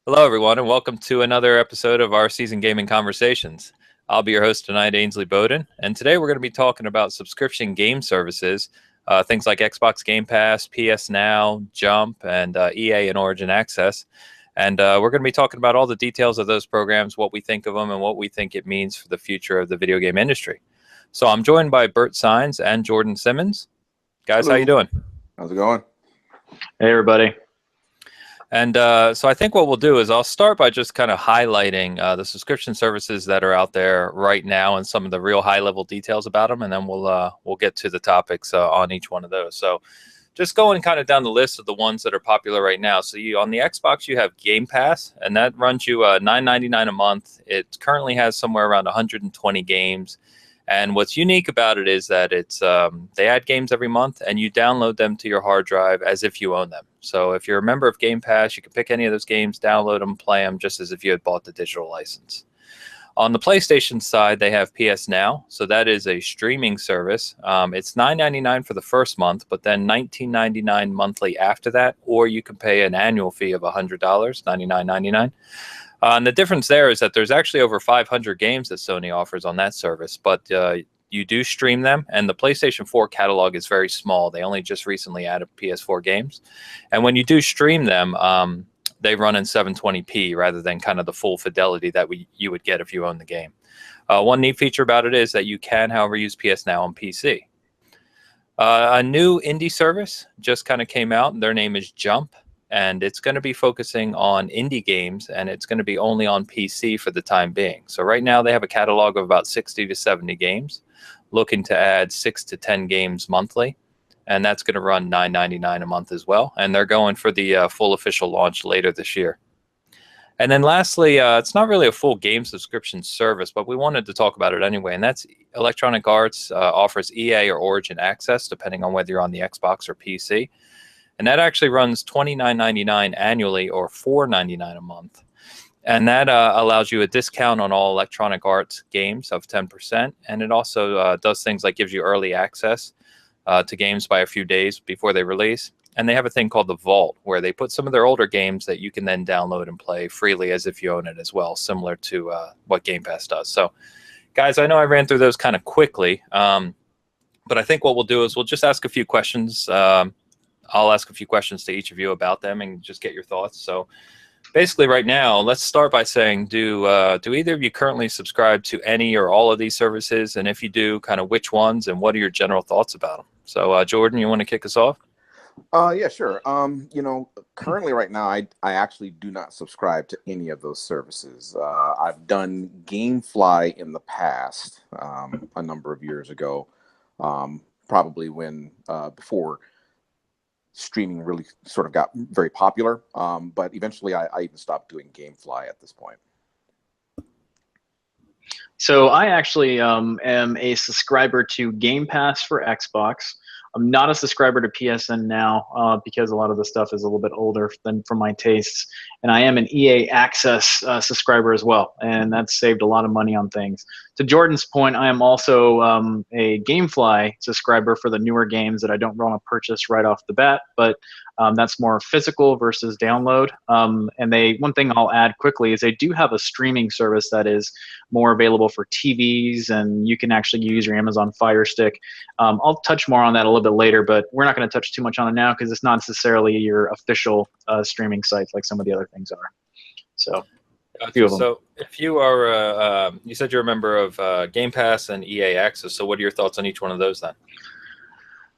Hello, everyone, and welcome to another episode of our Season Gaming Conversations. I'll be your host tonight, Ainsley Bowden, and today we're going to be talking about subscription game services, things like Xbox Game Pass, PS Now, Jump, and EA and Origin Access. And we're going to be talking about all the details of those programs, what we think of them, and what we think it means for the future of the video game industry. So I'm joined by Bert Sines and Jordan Simmons. Guys, Hello. how you doing? How's it going? Hey, everybody. And so I think what we'll do is I'll start by just kind of highlighting the subscription services that are out there right now and some of the real high-level details about them, and then we'll get to the topics on each one of those. So just going kind of down the list of the ones that are popular right now. So on the Xbox, you have Game Pass, and that runs you $9.99 a month. It currently has somewhere around 120 games. And what's unique about it is that it's they add games every month, and you download them to your hard drive as if you own them. So if you're a member of Game Pass, you can pick any of those games, download them, play them, just as if you had bought the digital license. On the PlayStation side, they have PS Now. So that is a streaming service. It's $9.99 for the first month, but then $19.99 monthly after that, or you can pay an annual fee of $100, $99.99. And the difference there is that there's actually over 500 games that Sony offers on that service, but you do stream them, and the PlayStation 4 catalog is very small. They only just recently added PS4 games. And when you do stream them, they run in 720p rather than kind of the full fidelity that you would get if you own the game. One neat feature about it is that you can, however, use PS Now on PC. A new indie service just kind of came out, and their name is Jump. And it's going to be focusing on indie games, and it's going to be only on PC for the time being. So right now they have a catalog of about 60 to 70 games, looking to add 6 to 10 games monthly, and that's going to run $9.99 a month as well. And they're going for the full official launch later this year. And then lastly, it's not really a full game subscription service, but we wanted to talk about it anyway, and that's Electronic Arts offers EA or Origin Access, depending on whether you're on the Xbox or PC. And that actually runs $29.99 annually or $4.99 a month. And that allows you a discount on all Electronic Arts games of 10%. And it also does things like gives you early access to games by a few days before they release. And they have a thing called the Vault, where they put some of their older games that you can then download and play freely as if you own it as well, similar to what Game Pass does. So, guys, I know I ran through those kind of quickly, but I think what we'll do is we'll just ask a few questions. I'll ask a few questions to each of you about them and just get your thoughts. So basically right now, let's start by saying, do either of you currently subscribe to any or all of these services? And if you do, kind of which ones and what are your general thoughts about them? So Jordan, you want to kick us off? Yeah, sure. Currently right now, I actually do not subscribe to any of those services. I've done GameFly in the past, a number of years ago, probably when before streaming really sort of got very popular, but eventually I even stopped doing GameFly at this point. So I actually am a subscriber to Game Pass for Xbox. I'm not a subscriber to PSN now because a lot of the stuff is a little bit older than for my tastes. And I am an EA Access subscriber as well, and that's saved a lot of money on things. To Jordan's point, I am also a GameFly subscriber for the newer games that I don't want to purchase right off the bat, but that's more physical versus download. And one thing I'll add quickly is they do have a streaming service that is more available for TVs, and you can actually use your Amazon Fire Stick. I'll touch more on that a little bit later, but we're not going to touch too much on it now because it's not necessarily your official streaming sites like some of the other things are. So, a few of them. So if you are, you said you're a member of Game Pass and EA Access, so what are your thoughts on each one of those then?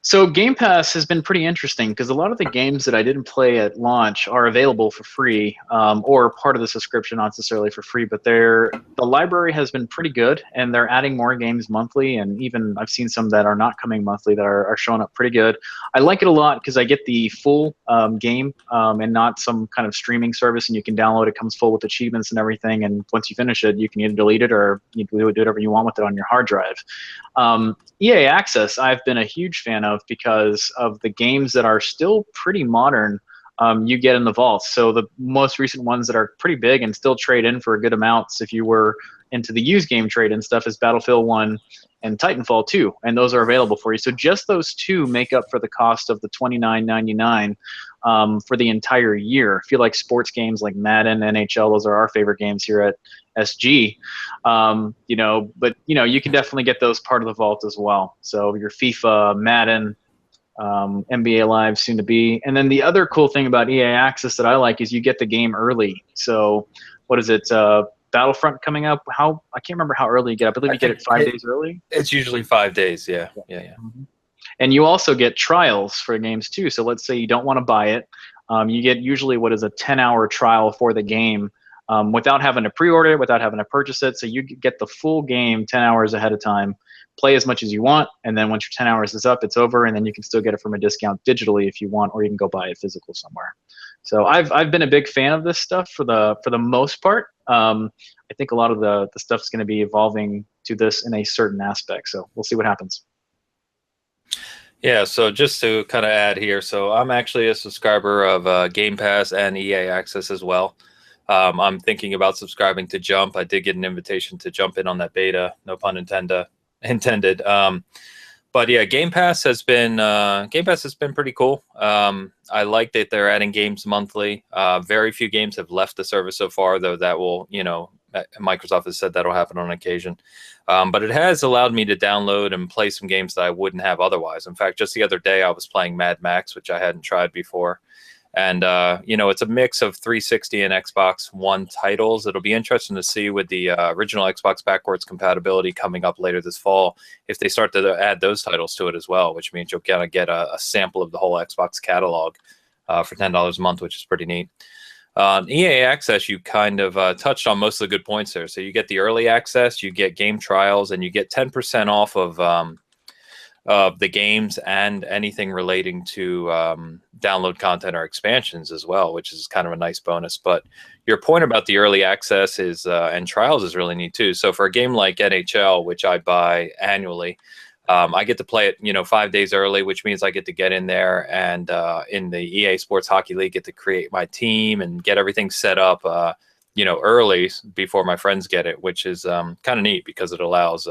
So Game Pass has been pretty interesting because a lot of the games that I didn't play at launch are available for free, or part of the subscription, not necessarily for free, but the library has been pretty good, and they're adding more games monthly, and even I've seen some that are not coming monthly that are showing up pretty good. I like it a lot because I get the full game and not some kind of streaming service, and you can download it, comes full with achievements and everything, and once you finish it, you can either delete it or you can do whatever you want with it on your hard drive. EA Access, I've been a huge fan of because of the games that are still pretty modern you get in the vaults. So the most recent ones that are pretty big and still trade in for good amounts if you were into the used game trade and stuff is Battlefield 1 and Titanfall 2, and those are available for you. So just those two make up for the cost of the $29.99 for the entire year. I feel like sports games like Madden, NHL, those are our favorite games here at SG. You know, but you know, you can definitely get those part of the vault as well. So your FIFA, Madden, NBA Live soon to be. And then the other cool thing about EA Access that I like is you get the game early. So what is it? Battlefront coming up. How, I can't remember how early you get. I believe you get it 5 days early. It's usually 5 days. Yeah. Mm-hmm. And you also get trials for games too. So let's say you don't want to buy it. You get usually what is a 10-hour trial for the game without having to pre-order it, without having to purchase it. So you get the full game 10 hours ahead of time, play as much as you want, and then once your 10 hours is up, it's over, and then you can still get it from a discount digitally if you want, or you can go buy it physical somewhere. So I've been a big fan of this stuff for the most part. I think a lot of the stuff is going to be evolving to this in a certain aspect. So we'll see what happens. Yeah, so just to kind of add here, so I'm actually a subscriber of Game Pass and EA Access as well. I'm thinking about subscribing to Jump. I did get an invitation to jump in on that beta, no pun intended. But yeah, Game Pass has been pretty cool. I like that they're adding games monthly. Very few games have left the service so far, though that will, you know, Microsoft has said that'll happen on occasion. But it has allowed me to download and play some games that I wouldn't have otherwise. In fact, just the other day I was playing Mad Max, which I hadn't tried before. And, you know, it's a mix of 360 and Xbox One titles. It'll be interesting to see with the original Xbox backwards compatibility coming up later this fall, if they start to add those titles to it as well, which means you'll kind of get a sample of the whole Xbox catalog for $10 a month, which is pretty neat. EA Access, you kind of touched on most of the good points there. So you get the early access, you get game trials, and you get 10% off of the games and anything relating to download content or expansions as well, which is kind of a nice bonus. But your point about the early access is and trials is really neat too. So for a game like NHL, which I buy annually, I get to play it, you know, 5 days early, which means I get to get in there and in the EA Sports Hockey League, get to create my team and get everything set up, you know, early before my friends get it, which is kind of neat because it allows,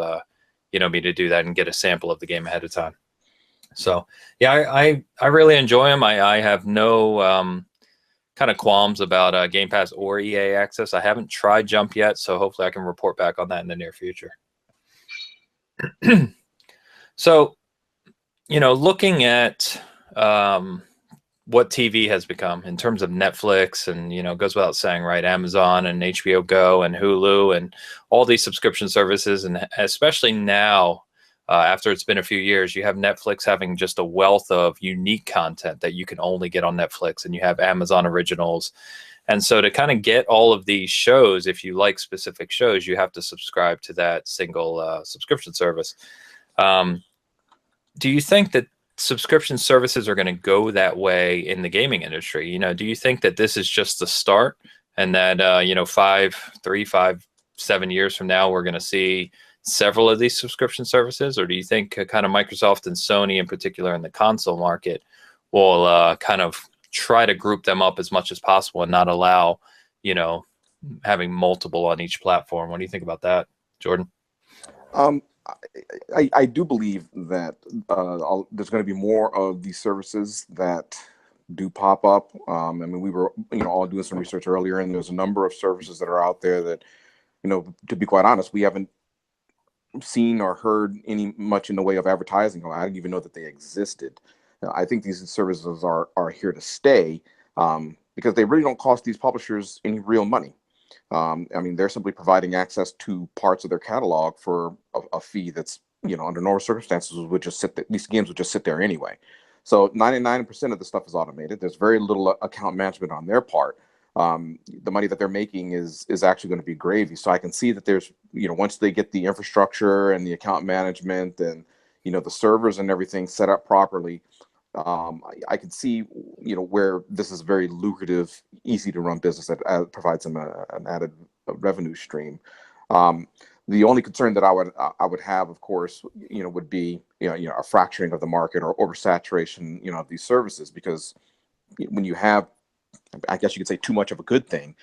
you know, me to do that and get a sample of the game ahead of time. So yeah, I really enjoy them. I have no kind of qualms about Game Pass or EA Access. I haven't tried Jump yet, so hopefully I can report back on that in the near future. So, you know, looking at what TV has become in terms of Netflix and, you know, goes without saying, right, Amazon and HBO Go and Hulu and all these subscription services, and especially now, after it's been a few years, you have Netflix having just a wealth of unique content that you can only get on Netflix, and you have Amazon originals. And so to kind of get all of these shows, if you like specific shows, you have to subscribe to that single subscription service. Do you think that subscription services are going to go that way in the gaming industry? You know, do you think that this is just the start, and that you know, 3, 5, 7 years from now, we're going to see several of these subscription services? Or do you think kind of Microsoft and Sony in particular in the console market will kind of try to group them up as much as possible and not allow, you know, having multiple on each platform? What do you think about that, Jordan? I do believe that there's going to be more of these services that do pop up. I mean, we were, you know, all doing some research earlier, and there's a number of services that are out there that, you know, to be quite honest, we haven't seen or heard any much in the way of advertising. I didn't even know that they existed. I think these services are here to stay because they really don't cost these publishers any real money. I mean, they're simply providing access to parts of their catalog for a fee that's, you know, under normal circumstances would just sit there. These games would just sit there anyway. So 99% of the stuff is automated. There's very little account management on their part. The money that they're making is actually going to be gravy. So I can see that there's, you know, once they get the infrastructure and the account management and, you know, the servers and everything set up properly, I can see, you know, where this is very lucrative, easy to run business that provides them an added revenue stream. The only concern that I would have, of course, you know, would be, you know, a fracturing of the market or oversaturation, you know, of these services, because when you have, I guess you could say, too much of a good thing,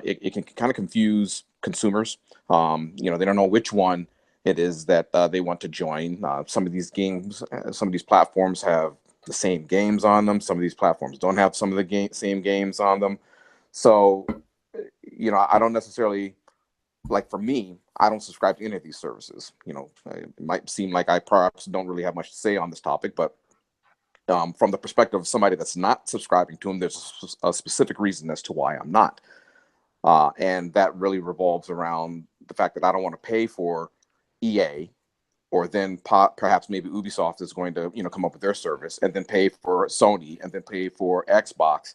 it can kind of confuse consumers. You know, they don't know which one it is that they want to join. Some of these games, some of these platforms have the same games on them. Some of these platforms don't have some of the same games on them. So, you know, I don't necessarily, like for me, I don't subscribe to any of these services. You know, it might seem like I perhaps don't really have much to say on this topic, but from the perspective of somebody that's not subscribing to them, there's a specific reason as to why I'm not. And that really revolves around the fact that I don't want to pay for EA, or then perhaps maybe Ubisoft is going to, you know, come up with their service, and then pay for Sony, and then pay for Xbox.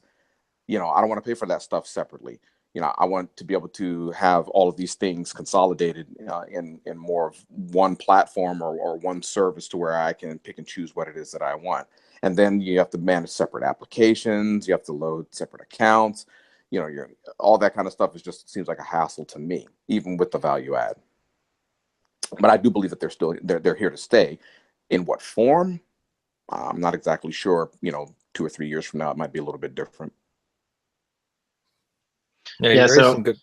You know, I don't want to pay for that stuff separately. You know, I want to be able to have all of these things consolidated in more of one platform or one service, to where I can pick and choose what it is that I want. And then you have to manage separate applications. You have to load separate accounts. You know, all that kind of stuff seems like a hassle to me, even with the value add. But I do believe that they're here to stay. In what form? I'm not exactly sure. You know, 2 or 3 years from now, it might be a little bit different. Yeah, so some good.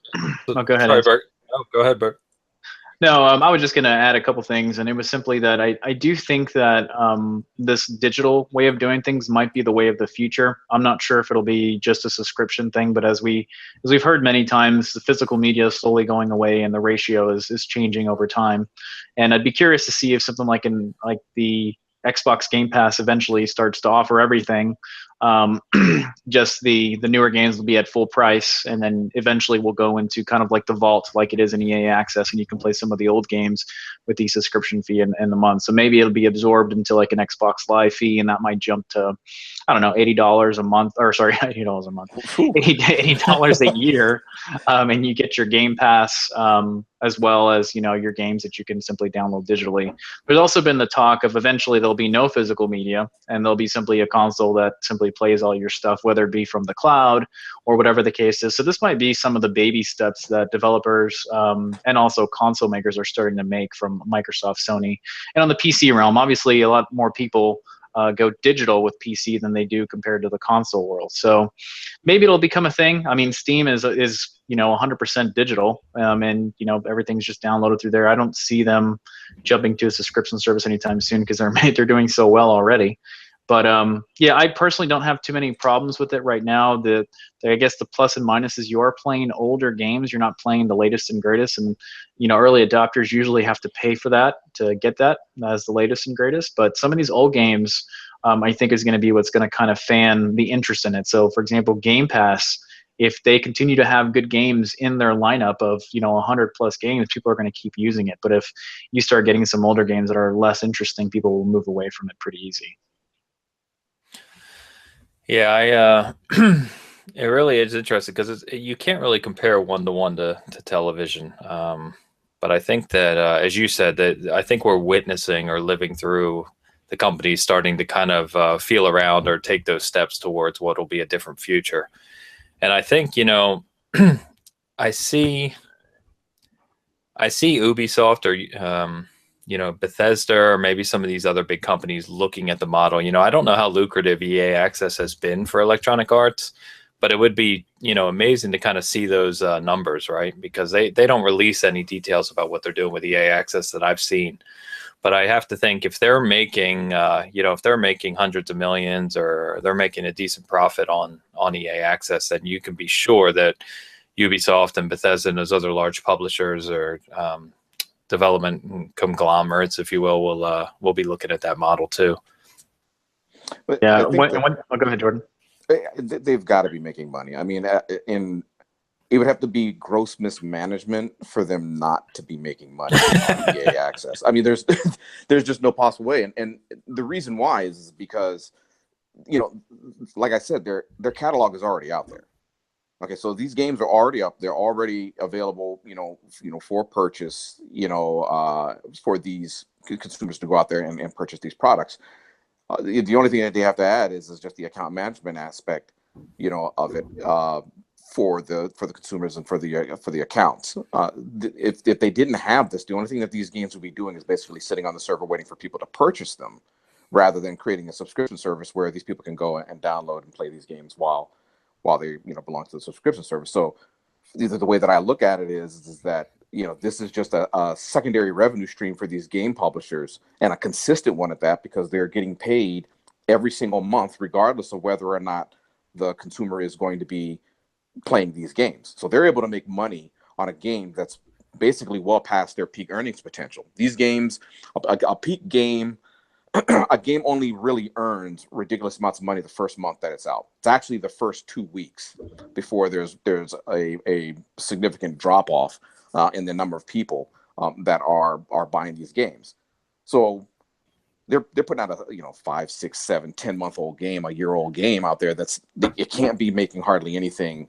go ahead. Sorry, Bert. Oh, go ahead, Bert. No, I was just going to add a couple things, and it was simply that I do think that this digital way of doing things might be the way of the future. I'm not sure if it'll be just a subscription thing, but as we've heard many times, the physical media is slowly going away, and the ratio is changing over time. And I'd be curious to see if something like the Xbox Game Pass eventually starts to offer everything. Just the newer games will be at full price, and then eventually we'll go into kind of like the vault, like it is in EA Access, and you can play some of the old games with the subscription fee in the month. So maybe it'll be absorbed into like an Xbox Live fee, and that might jump to, I don't know, $80 a month, or sorry, $80 a month, $80 a year, and you get your Game Pass as well as, you know, your games that you can simply download digitally. There's also been the talk of eventually there'll be no physical media, and there'll be simply a console that simply plays all your stuff, whether it be from the cloud or whatever the case is. So this might be some of the baby steps that developers and also console makers are starting to make, from Microsoft, Sony. And on the PC realm, obviously a lot more people go digital with PC than they do compared to the console world. So maybe it'll become a thing. I mean, Steam is you know, 100% digital, and you know, everything's just downloaded through there. I don't see them jumping to a subscription service anytime soon, because they're doing so well already. But yeah, I personally don't have too many problems with it right now. I guess the plus and minus is you are playing older games. You're not playing the latest and greatest, and you know, early adopters usually have to pay for that to get that as the latest and greatest. But some of these old games, I think, is going to be what's going to kind of fan the interest in it. So, for example, Game Pass, if they continue to have good games in their lineup of, you know, 100+ games, people are going to keep using it. But if you start getting some older games that are less interesting, people will move away from it pretty easy. Yeah, it really is interesting, because you can't really compare one-to-one to television. But I think that, as you said, that I think we're witnessing or living through the companies starting to kind of feel around or take those steps towards what will be a different future. And I think, you know, I see Ubisoft, or you know, Bethesda, or maybe some of these other big companies looking at the model. You know, I don't know how lucrative EA Access has been for Electronic Arts, but it would be, you know, amazing to kind of see those numbers, right? Because they don't release any details about what they're doing with EA Access that I've seen. But I have to think, if they're making, you know, if they're making hundreds of millions, or they're making a decent profit on EA Access, then you can be sure that Ubisoft and Bethesda and those other large publishers, or development conglomerates, if you will be looking at that model too. But yeah, I think go ahead, Jordan. They've got to be making money. I mean, it would have to be gross mismanagement for them not to be making money on EA Access. I mean, there's just no possible way. And the reason why is because, you know, like I said, their catalog is already out there. Okay, so these games are already up. They're already available, you know, for purchase, you know, for these consumers to go out there and purchase these products. The only thing that they have to add is just the account management aspect, you know, of it, for the consumers and for the accounts. If they didn't have this, the only thing that these games would be doing is basically sitting on the server waiting for people to purchase them, rather than creating a subscription service where these people can go and download and play these games while they, you know, belong to the subscription service. So the way that I look at it is that, you know, this is just a secondary revenue stream for these game publishers, and a consistent one at that, because they're getting paid every single month, regardless of whether or not the consumer is going to be playing these games. So they're able to make money on a game that's basically well past their peak earnings potential. These games, a peak game, a game only really earns ridiculous amounts of money the first month that it's out. It's actually the first 2 weeks before there's a significant drop off in the number of people that are buying these games. So they're putting out a 5, 6, 7, 10-month-old game, a year-old game out there it can't be making hardly anything,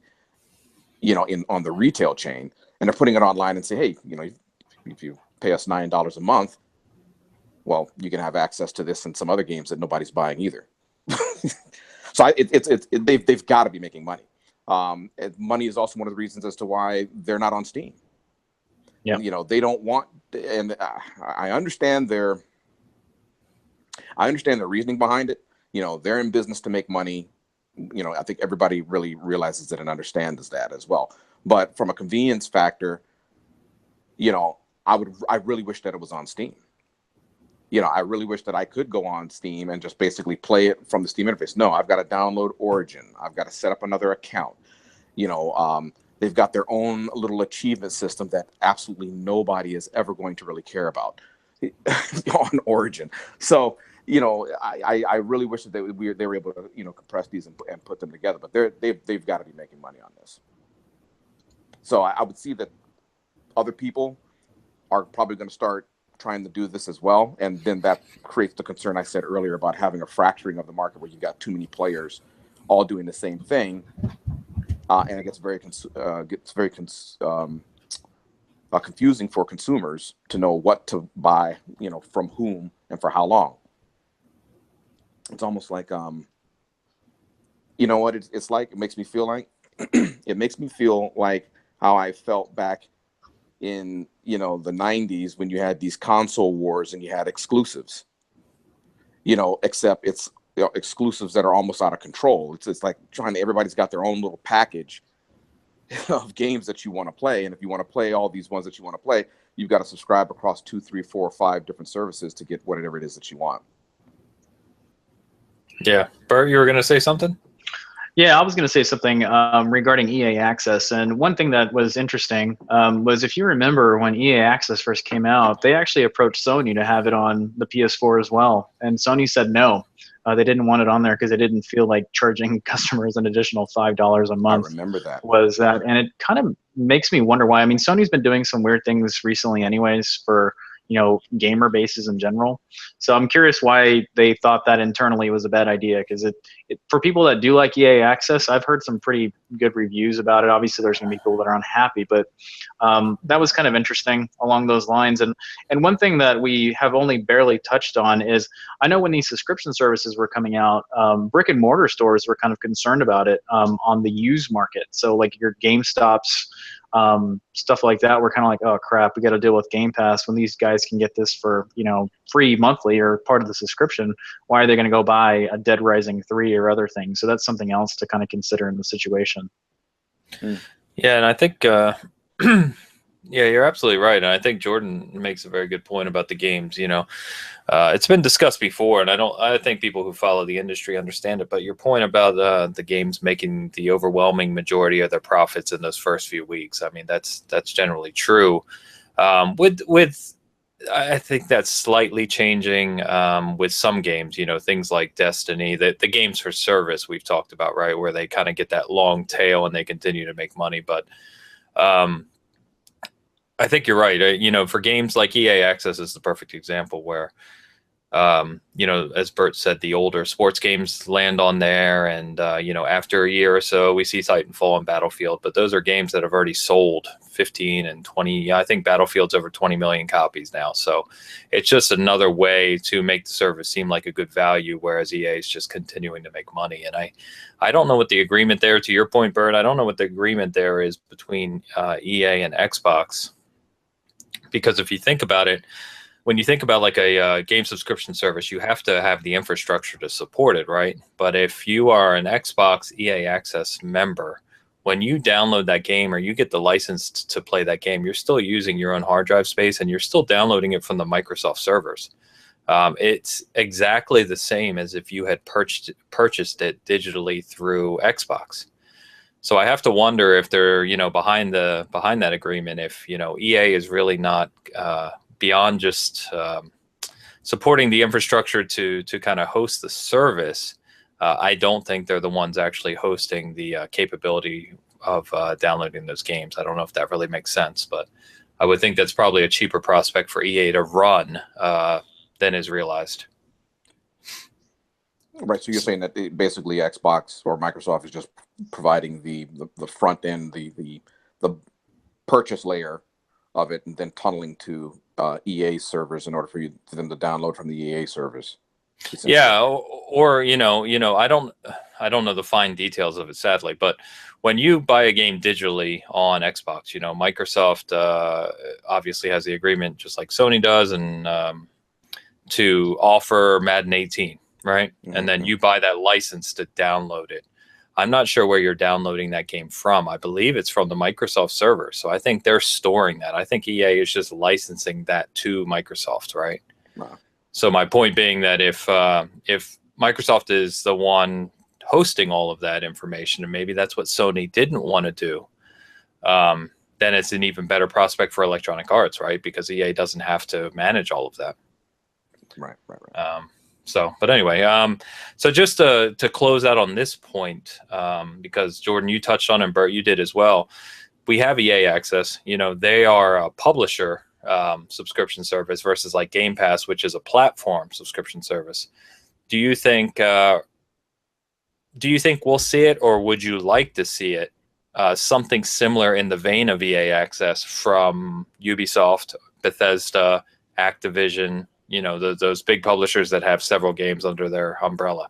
on the retail chain, and they're putting it online and say, hey, if you pay us $9 a month, well, you can have access to this and some other games that nobody's buying either. So they've got to be making money. Money is also one of the reasons as to why they're not on Steam. Yeah. They don't want, and I understand their reasoning behind it. They're in business to make money. I think everybody really realizes that and understands that as well. But from a convenience factor, I really wish that it was on Steam. I really wish that I could go on Steam and just basically play it from the Steam interface. No, I've got to download Origin. I've got to set up another account. They've got their own little achievement system that absolutely nobody is ever going to really care about on Origin. So, I really wish that they were able to, compress these and put them together. But they've got to be making money on this. So I would see that other people are probably going to start trying to do this as well, and then that creates the concern I said earlier about having a fracturing of the market where you've got too many players all doing the same thing, and it gets very confusing for consumers to know what to buy, from whom and for how long. It's almost like, it's like, it makes me feel like, it makes me feel like how I felt back in, the 90s when you had these console wars and you had exclusives, except it's exclusives that are almost out of control. It's like everybody's got their own little package of games that you want to play. And if you want to play all these ones that you want to play, you've got to subscribe across 2, 3, 4, 5 different services to get whatever it is that you want. Yeah. Bert, you were going to say something? Yeah, I was going to say something regarding EA Access. And one thing that was interesting was, if you remember when EA Access first came out, they actually approached Sony to have it on the PS4 as well. And Sony said no. They didn't want it on there because they didn't feel like charging customers an additional $5 a month. I remember that. And it kind of makes me wonder why. I mean, Sony's been doing some weird things recently anyways for, gamer bases in general. So I'm curious why they thought that internally was a bad idea, because it for people that do like EA Access, I've heard some pretty good reviews about it. Obviously, there's going to be people that are unhappy, but that was kind of interesting along those lines. And one thing that we have only barely touched on is, I know when these subscription services were coming out, brick and mortar stores were kind of concerned about it on the used market. So like your GameStops, stuff like that, we're kind of like, oh crap, we got to deal with Game Pass when these guys can get this for free monthly or part of the subscription. Why are they going to go buy a Dead Rising 3 or other things? So that's something else to kind of consider in the situation. Yeah, and I think yeah, you're absolutely right, and I think Jordan makes a very good point about the games. It's been discussed before, and I think people who follow the industry understand it. But your point about the games making the overwhelming majority of their profits in those first few weeks, I mean, that's generally true. I think that's slightly changing with some games. Things like Destiny, the games for service we've talked about, right, where they kind of get that long tail and they continue to make money, but. I think you're right. For games like EA Access is the perfect example where, as Bert said, the older sports games land on there. And, after a year or so, we see Titanfall and Battlefield. But those are games that have already sold 15 and 20. I think Battlefield's over 20 million copies now. So it's just another way to make the service seem like a good value, whereas EA is just continuing to make money. And I don't know what the agreement there, to your point, Bert, I don't know what the agreement there is between EA and Xbox. Because if you think about it, when you think about like a game subscription service, you have to have the infrastructure to support it, right? But if you are an Xbox EA Access member, when you download that game or you get the license to play that game, you're still using your own hard drive space and you're still downloading it from the Microsoft servers. It's exactly the same as if you had purchased it digitally through Xbox. So I have to wonder if they're, behind that agreement, if, EA is really not beyond just supporting the infrastructure to kind of host the service. I don't think they're the ones actually hosting the capability of downloading those games. I don't know if that really makes sense, but I would think that's probably a cheaper prospect for EA to run than is realized. Right. So you're saying that basically Xbox or Microsoft is just providing the front end, the purchase layer of it, and then tunneling to EA servers in order for them to download from the EA servers. Yeah, or I don't know the fine details of it, sadly, but when you buy a game digitally on Xbox, Microsoft obviously has the agreement, just like Sony does, and to offer Madden 18, right? Mm-hmm. And then you buy that license to download it. I'm not sure where you're downloading that game from. I believe it's from the Microsoft server, so I think they're storing that. I think EA is just licensing that to Microsoft, right? Wow. So my point being that if Microsoft is the one hosting all of that information, and maybe that's what Sony didn't want to do, then it's an even better prospect for Electronic Arts, right? Because EA doesn't have to manage all of that. Right. But anyway, so just to close out on this point, because Jordan, you touched on it, and Bert, you did as well. We have EA Access. They are a publisher subscription service versus like Game Pass, which is a platform subscription service. Do you think we'll see it, or would you like to see it something similar in the vein of EA Access from Ubisoft, Bethesda, Activision? Those big publishers that have several games under their umbrella.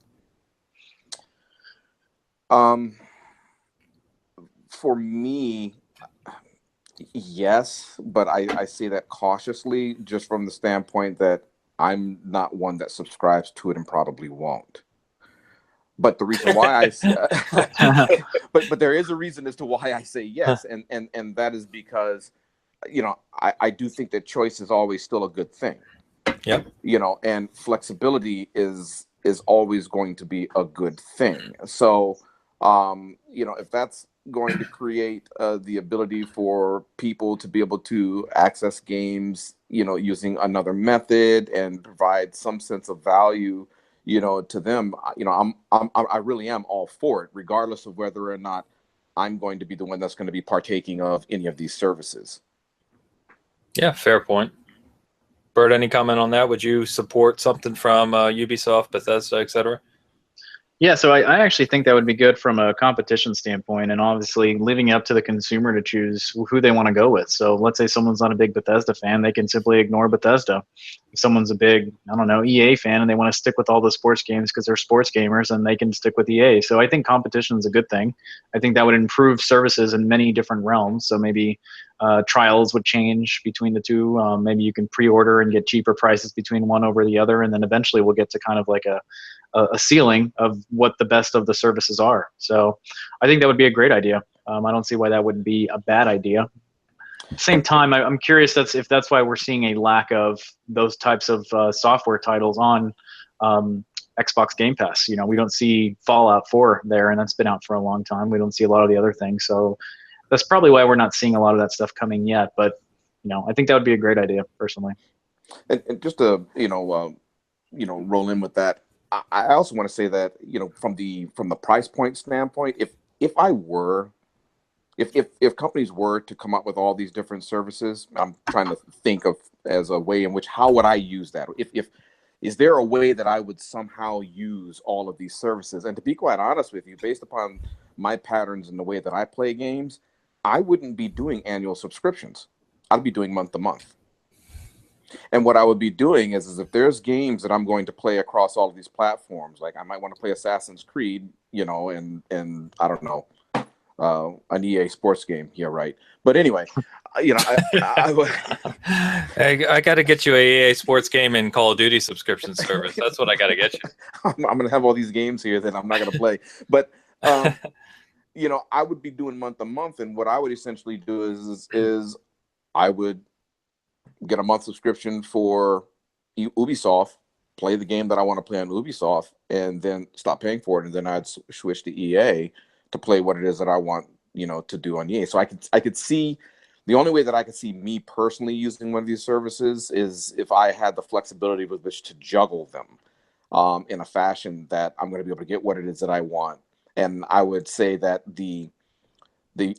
For me, yes, but I say that cautiously, just from the standpoint that I'm not one that subscribes to it and probably won't. But the reason why but there is a reason as to why I say yes, and that is because I do think that choice is always still a good thing. Yeah. And flexibility is always going to be a good thing. So, if that's going to create the ability for people to be able to access games, using another method and provide some sense of value, to them, I really am all for it, regardless of whether or not I'm going to be the one that's going to be partaking of any of these services. Yeah, fair point. Bert, any comment on that? Would you support something from Ubisoft, Bethesda, etc.? Yeah, so I actually think that would be good from a competition standpoint, and obviously leaving it up to the consumer to choose who they want to go with. So let's say someone's not a big Bethesda fan, they can simply ignore Bethesda. If someone's a big, EA fan and they want to stick with all the sports games because they're sports gamers, and they can stick with EA. So I think competition is a good thing. I think that would improve services in many different realms. So maybe trials would change between the two. Maybe you can pre-order and get cheaper prices between one over the other, and then eventually we'll get to kind of like a ceiling of what the best of the services are. So I think that would be a great idea. I don't see why that wouldn't be a bad idea. At the same time, I'm curious if that's why we're seeing a lack of those types of software titles on Xbox Game Pass. We don't see Fallout 4 there, and that's been out for a long time. We don't see a lot of the other things. So that's probably why we're not seeing a lot of that stuff coming yet. But, I think that would be a great idea, personally. And just to, roll in with that, I also want to say that, from the price point standpoint, if companies were to come up with all these different services, I'm trying to think of as a way in which, how would I use that? Is there a way that I would somehow use all of these services? And to be quite honest with you, based upon my patterns and the way that I play games, I wouldn't be doing annual subscriptions. I'd be doing month to month. And what I would be doing is if there's games that I'm going to play across all of these platforms, like I might want to play Assassin's Creed, and I don't know, an EA sports game. Yeah, right. But anyway, I got to get you a EA sports game and Call of Duty subscription service. That's what I got to get you. I'm going to have all these games here that I'm not going to play. But, I would be doing month to month. And what I would essentially do is I would get a month subscription for Ubisoft, play the game that I want to play on Ubisoft, and then stop paying for it, and then I'd switch to EA to play what it is that I want, to do on EA. So I could see the only way that I could see me personally using one of these services is if I had the flexibility with which to juggle them in a fashion that I'm going to be able to get what it is that I want. And I would say that the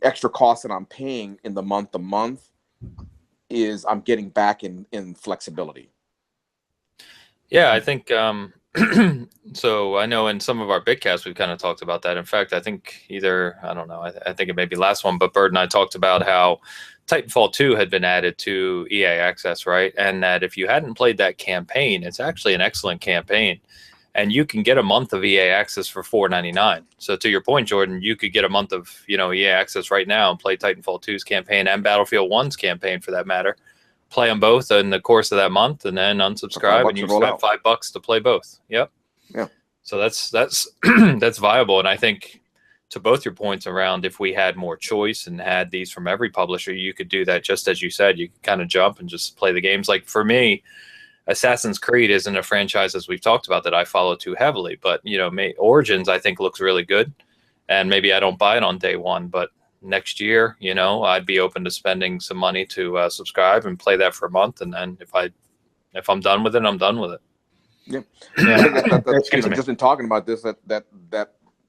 extra cost that I'm paying in the month to month is I'm getting back in flexibility. Yeah, I think so. I know in some of our big casts we've kind of talked about that. In fact, I think I don't know, I think it may be last one, but Bert and I talked about how Titanfall 2 had been added to EA Access, right? And that if you hadn't played that campaign, it's actually an excellent campaign. And you can get a month of EA Access for $4.99. So to your point, Jordan, you could get a month of EA Access right now and play Titanfall 2's campaign and Battlefield 1's campaign for that matter. Play them both in the course of that month, and then unsubscribe, and you spend $5 to play both. Yep. Yeah. So that's that's viable, and I think to both your points around if we had more choice and had these from every publisher, you could do that just as you said. You could kind of jump and just play the games. Like for me, Assassin's Creed isn't a franchise, as we've talked about, that I follow too heavily, but Origins I think looks really good, and maybe I don't buy it on day one, but next year, I'd be open to spending some money to subscribe and play that for a month, and then if I'm done with it, I'm done with it. Yeah, I think that's just in talking about this, that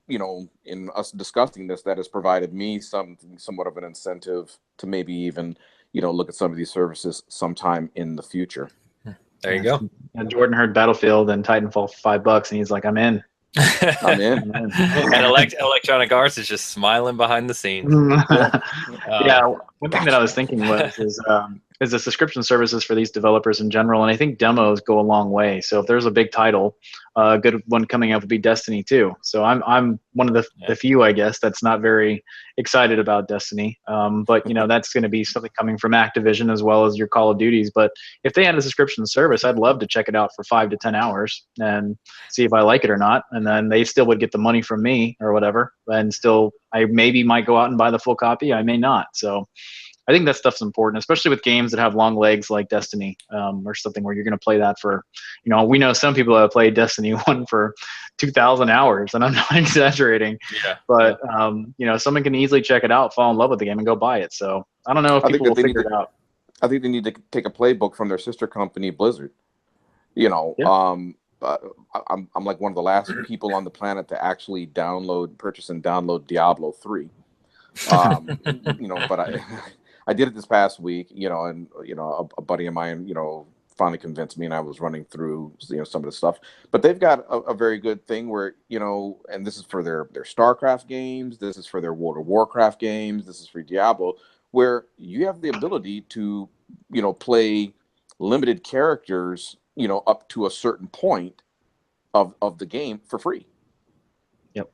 in us discussing this, that has provided me somewhat of an incentive to maybe even look at some of these services sometime in the future. There you go. And Jordan heard Battlefield and Titanfall for $5, and he's like, I'm in. I'm in. And Electronic Arts is just smiling behind the scenes. Yeah, one thing that I was thinking is the subscription services for these developers in general, and I think demos go a long way. So if there's a big title, a good one coming up would be Destiny 2. So I'm one of the few, I guess, that's not very excited about Destiny. But that's going to be something coming from Activision as well as your Call of Duties. But if they had a subscription service, I'd love to check it out for 5 to 10 hours and see if I like it or not. And then they still would get the money from me or whatever. And still, I maybe might go out and buy the full copy. I may not. So I think that stuff's important, especially with games that have long legs like Destiny, or something where you're going to play that for, we know some people have played Destiny 1 for 2,000 hours, and I'm not exaggerating. Yeah. But, someone can easily check it out, fall in love with the game, and go buy it. So I don't know if people will figure it out. I think they need to take a playbook from their sister company, Blizzard. I'm like one of the last people on the planet to actually purchase and download Diablo 3. But I did it this past week, and a buddy of mine, finally convinced me, and I was running through some of the stuff. But they've got a very good thing where and this is for their StarCraft games, this is for their World of Warcraft games, this is for Diablo, where you have the ability to play limited characters up to a certain point of the game for free. Yep.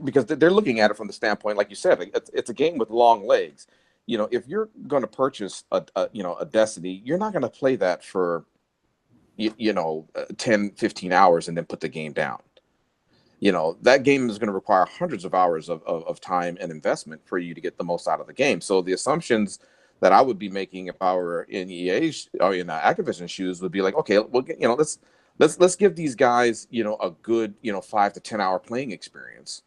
Because they're looking at it from the standpoint, like you said, it's a game with long legs. If you're going to purchase a Destiny, you're not going to play that for 10, 15 hours and then put the game down. That game is going to require hundreds of hours of time and investment for you to get the most out of the game. So the assumptions that I would be making if I were in EA's or in Activision shoes would be like, okay, well, let's give these guys, a good, 5 to 10 hour playing experience,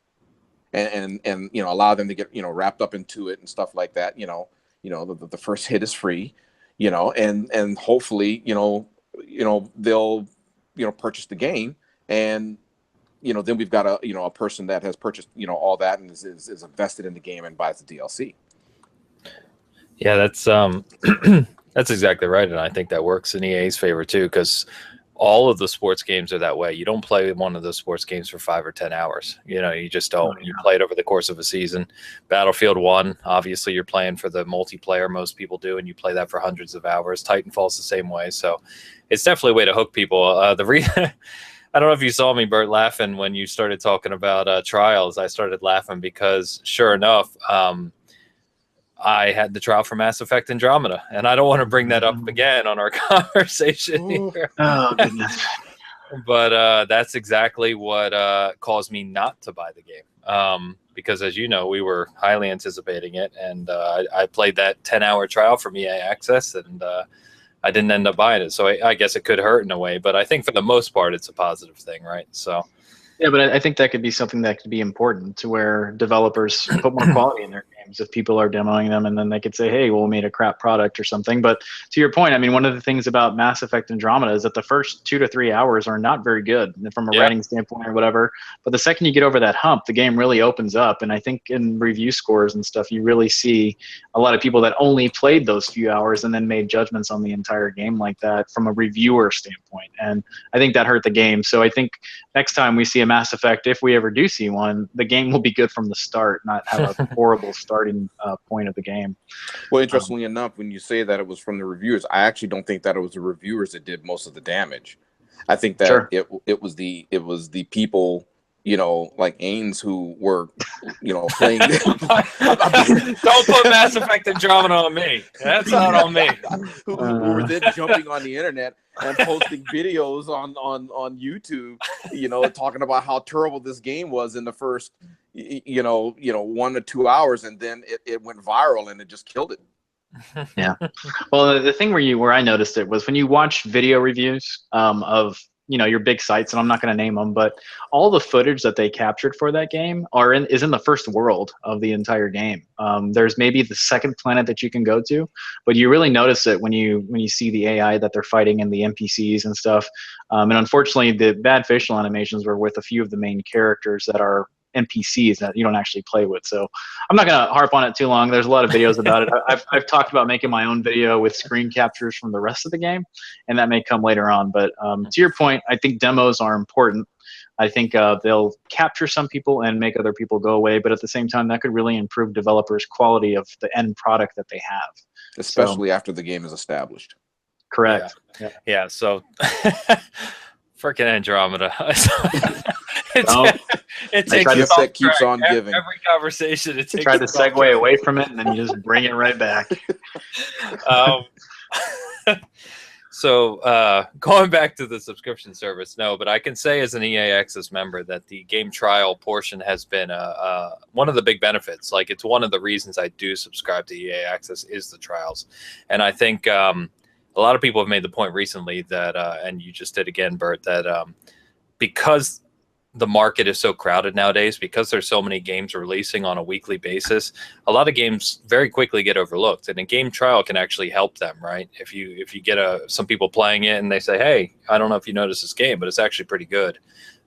and allow them to get, wrapped up into it and stuff like that. The first hit is free, and hopefully, they'll, purchase the game, and then we've got a person that has purchased, all that and is invested in the game and buys the DLC. Yeah, that's that's exactly right, and I think that works in EA's favor too, because all of the sports games are that way. You don't play one of those sports games for 5 or 10 hours. You just don't. You play it over the course of a season. Battlefield 1, obviously, you're playing for the multiplayer. Most people do, and you play that for hundreds of hours. Titanfall's the same way. So it's definitely a way to hook people. I don't know if you saw me, Bert, laughing when you started talking about trials. I started laughing because, sure enough, I had the trial for Mass Effect Andromeda, and I don't want to bring that up again on our conversation here. Oh, goodness. But that's exactly what caused me not to buy the game. Because, as you know, we were highly anticipating it, and I played that 10-hour trial from EA Access, and I didn't end up buying it. So I guess it could hurt in a way, but I think for the most part, it's a positive thing, right? So. Yeah, but I think that could be something that could be important to where developers put more quality in their games if people are demoing them, and then they could say, hey, well, we made a crap product or something. But to your point, I mean, one of the things about Mass Effect Andromeda is that the first 2 to 3 hours are not very good from a writing standpoint or whatever. But the second you get over that hump, the game really opens up. And I think in review scores and stuff, you really see a lot of people that only played those few hours and then made judgments on the entire game like that from a reviewer standpoint. And I think that hurt the game. So I think next time we see a Mass Effect, if we ever do see one, the game will be good from the start, not have a horrible starting point of the game. Well, interestingly enough, when you say that it was from the reviewers, I actually don't think that it was the reviewers that did most of the damage. I think that it was the people, you know, like Ains, who were, you know, playing. Don't put Mass Effect Andromeda on me. That's not on me. who were then jumping on the internet and posting videos on YouTube, you know, talking about how terrible this game was in the first, you know, 1 to 2 hours, and then it went viral and it just killed it. Yeah. Well, the thing where I noticed it was when you watch video reviews of, you know, your big sites, and I'm not going to name them, but all the footage that they captured for that game is in the first world of the entire game. There's maybe the second planet that you can go to, but you really notice it when you see the AI that they're fighting and the NPCs and stuff. And unfortunately, the bad facial animations were with a few of the main characters that are NPCs that you don't actually play with. So I'm not going to harp on it too long. There's a lot of videos about it. I've talked about making my own video with screen captures from the rest of the game, and that may come later on. But to your point, I think demos are important. I think they'll capture some people and make other people go away, but at the same time, that could really improve developers' quality of the end product that they have. Especially after the game is established. Correct. Yeah, so freaking Andromeda. It takes the gift that keeps on giving. Every conversation, it takes try to segue away from it, and then you just bring it right back. So going back to the subscription service, no, but I can say as an EA Access member that the game trial portion has been one of the big benefits. Like, it's one of the reasons I do subscribe to EA Access is the trials. And I think a lot of people have made the point recently that, and you just did again, Bert, that because the market is so crowded nowadays, because there's so many games releasing on a weekly basis, a lot of games very quickly get overlooked, and a game trial can actually help them, right? If you get some people playing it and they say, hey, I don't know if you noticed this game, but it's actually pretty good,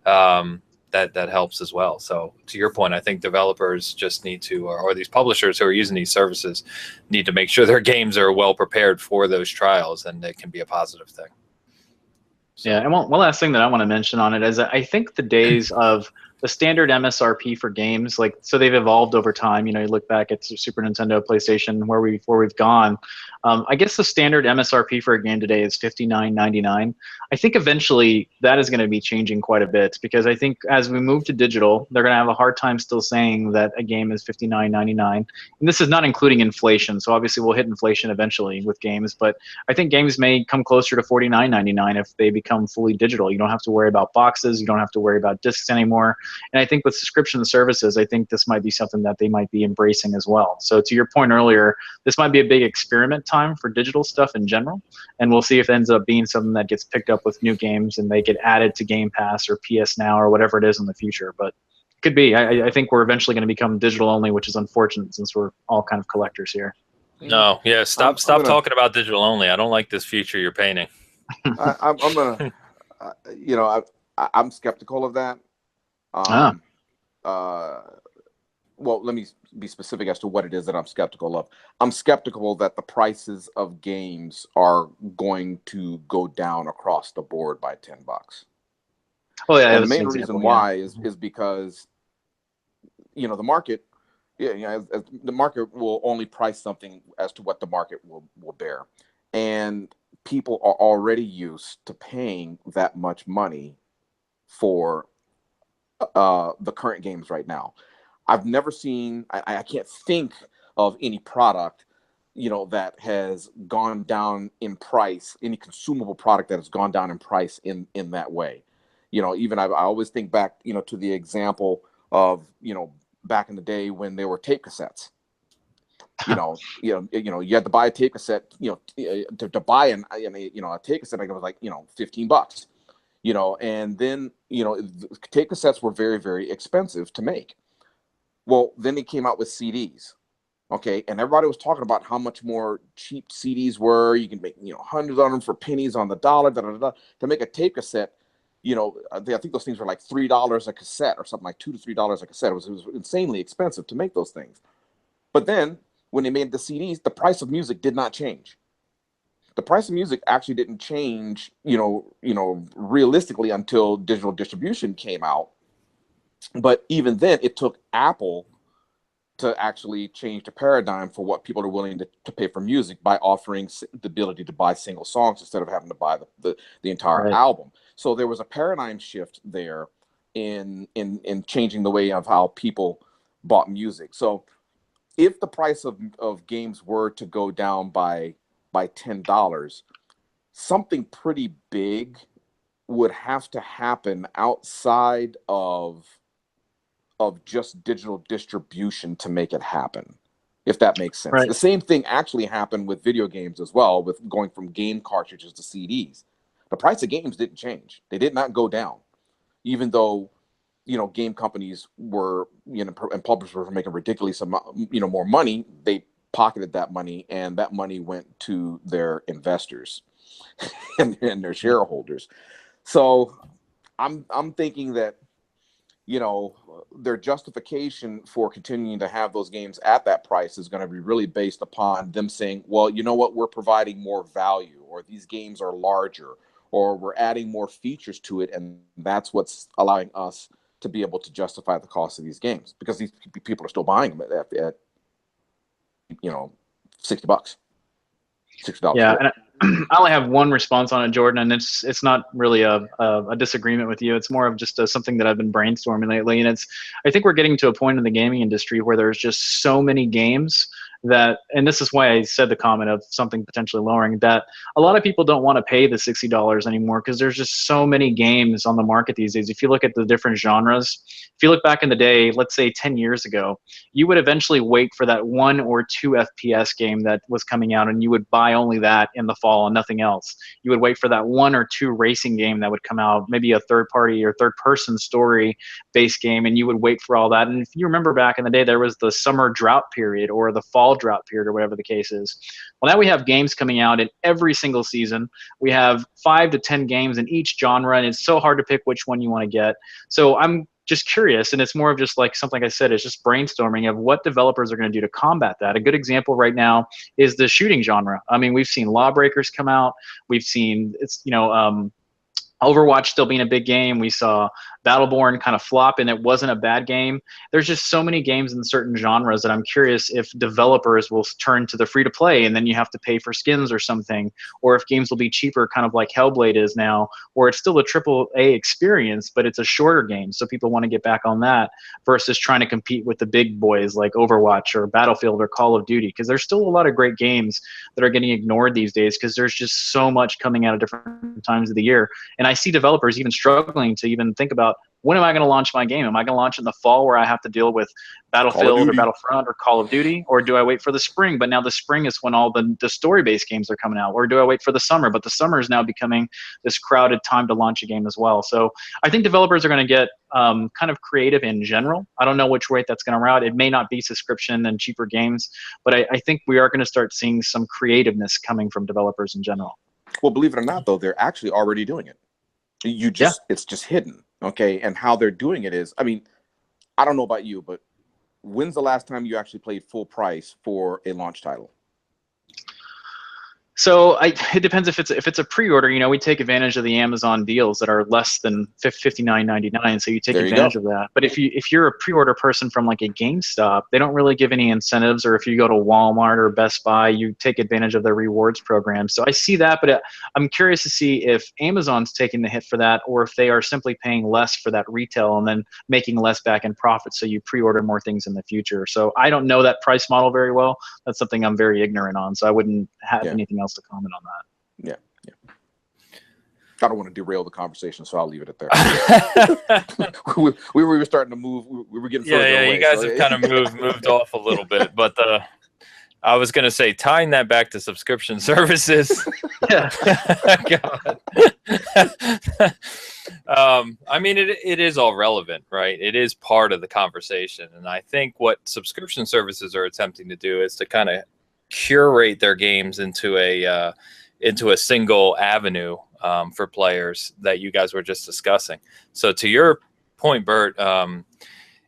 that helps as well. So to your point, I think developers just need to, or these publishers who are using these services need to make sure their games are well prepared for those trials, and it can be a positive thing. So. Yeah, and one last thing that I want to mention on it is that I think the days of the standard MSRP for games, like, so they've evolved over time. You know, you look back at Super Nintendo, PlayStation, where we've gone. I guess the standard MSRP for a game today is $59.99. I think eventually that is going to be changing quite a bit, because I think as we move to digital, they're going to have a hard time still saying that a game is $59.99. And this is not including inflation. So obviously we'll hit inflation eventually with games, but I think games may come closer to $49.99 if they become fully digital. You don't have to worry about boxes. You don't have to worry about discs anymore. And I think with subscription services, I think this might be something that they might be embracing as well. So to your point earlier, this might be a big experiment time for digital stuff in general. And we'll see if it ends up being something that gets picked up with new games and they get added to Game Pass or PS Now or whatever it is in the future. But it could be. I think we're eventually going to become digital only, which is unfortunate since we're all kind of collectors here. No, yeah, stop talking about digital only. I don't like this future you're painting. I'm gonna, you know, I'm skeptical of that. Well, let me be specific as to what it is that I'm skeptical of. I'm skeptical that the prices of games are going to go down across the board by $10. Oh yeah, and the main reason why is because, you know, the market, the market will only price something as to what the market will bear, and people are already used to paying that much money for the current games right now. I've never seen, I can't think of any product, you know, that has gone down in price, any consumable product that has gone down in price in that way. You know, even I always think back, you know, to the example of, you know, back in the day when there were tape cassettes. You had to buy a tape cassette, to buy a tape cassette, it was like, $15, and then, tape cassettes were very, very expensive to make. Well, then they came out with CDs. Okay, and everybody was talking about how much more cheap CDs were. You can make, hundreds of them for pennies on the dollar. To make a tape cassette, I think those things were like $3 a cassette or something, like $2 to $3 a cassette. It was insanely expensive to make those things. But then when they made the CDs, the price of music did not change. The price of music actually didn't change, realistically until digital distribution came out. But even then, it took Apple to actually change the paradigm for what people are willing to pay for music by offering the ability to buy single songs instead of having to buy the entire album. So there was a paradigm shift there in changing the way of how people bought music. So if the price of games were to go down by $10, something pretty big would have to happen outside of just digital distribution to make it happen, if that makes sense. Right. The same thing actually happened with video games as well, with going from game cartridges to CDs. The price of games didn't change. They did not go down, even though, game companies were, and publishers were making ridiculous more money. They pocketed that money, and that money went to their investors and their shareholders. So I'm thinking that, their justification for continuing to have those games at that price is going to be really based upon them saying, well, you know what, we're providing more value, or these games are larger, or we're adding more features to it, and that's what's allowing us to be able to justify the cost of these games, because these people are still buying them at $60, $60. Yeah, and I only have one response on it, Jordan, and it's not really a disagreement with you. It's more of just something that I've been brainstorming lately, and I think we're getting to a point in the gaming industry where there's just so many games that, and this is why I said the comment of something potentially lowering, that a lot of people don't want to pay the $60 anymore, because there's just so many games on the market these days. If you look at the different genres, if you look back in the day, let's say 10 years ago, you would eventually wait for that 1 or 2 FPS game that was coming out, and you would buy only that in the fall and nothing else. You would wait for that 1 or 2 racing game that would come out, maybe a third party or third person story based game, and you would wait for all that. And if you remember back in the day, there was the summer drought period or the fall drought period or whatever the case is. Well, now we have games coming out in every single season. We have 5 to 10 games in each genre, and it's so hard to pick which one you want to get. So I'm just curious, and it's more of just like something I said, it's just brainstorming of what developers are going to do to combat that. A good example right now is the shooting genre. I mean, we've seen Lawbreakers come out. We've seen Overwatch still being a big game. We saw Battleborn kind of flop, and it wasn't a bad game. There's just so many games in certain genres that I'm curious if developers will turn to the free-to-play, and then you have to pay for skins or something, or if games will be cheaper, kind of like Hellblade is now, or it's still a AAA experience, but it's a shorter game, so people want to get back on that versus trying to compete with the big boys like Overwatch or Battlefield or Call of Duty, because there's still a lot of great games that are getting ignored these days because there's just so much coming out at different times of the year. And I see developers even struggling to even think about, when am I going to launch my game? Am I going to launch in the fall where I have to deal with Battlefield or Battlefront or Call of Duty? Or do I wait for the spring? But now the spring is when all the story-based games are coming out. Or do I wait for the summer? But the summer is now becoming this crowded time to launch a game as well. So I think developers are going to get kind of creative in general. I don't know which way that's going to route. It may not be subscription and cheaper games, but I think we are going to start seeing some creativeness coming from developers in general. Well, believe it or not, though, they're actually already doing it. It's just hidden. Okay. And how they're doing it is, I mean, I don't know about you, but when's the last time you actually played full price for a launch title? So it depends if it's a pre-order. You know, we take advantage of the Amazon deals that are less than $59.99, so you take advantage of that. But if you're a pre-order person from like a GameStop, they don't really give any incentives. Or if you go to Walmart or Best Buy, you take advantage of their rewards program. So I see that, but I'm curious to see if Amazon's taking the hit for that, or if they are simply paying less for that retail and then making less back in profit, so you pre-order more things in the future. So I don't know that price model very well. That's something I'm very ignorant on, so I wouldn't have anything else to comment on that. Yeah. I don't want to derail the conversation, so I'll leave it at there. we were starting to move. We were getting further away. You guys have kind of moved off a little bit, but I was going to say, tying that back to subscription services. Yeah. God. I mean, it is all relevant, right? It is part of the conversation. And I think what subscription services are attempting to do is to kind of curate their games into a single avenue for players that you guys were just discussing. So to your point, Bert,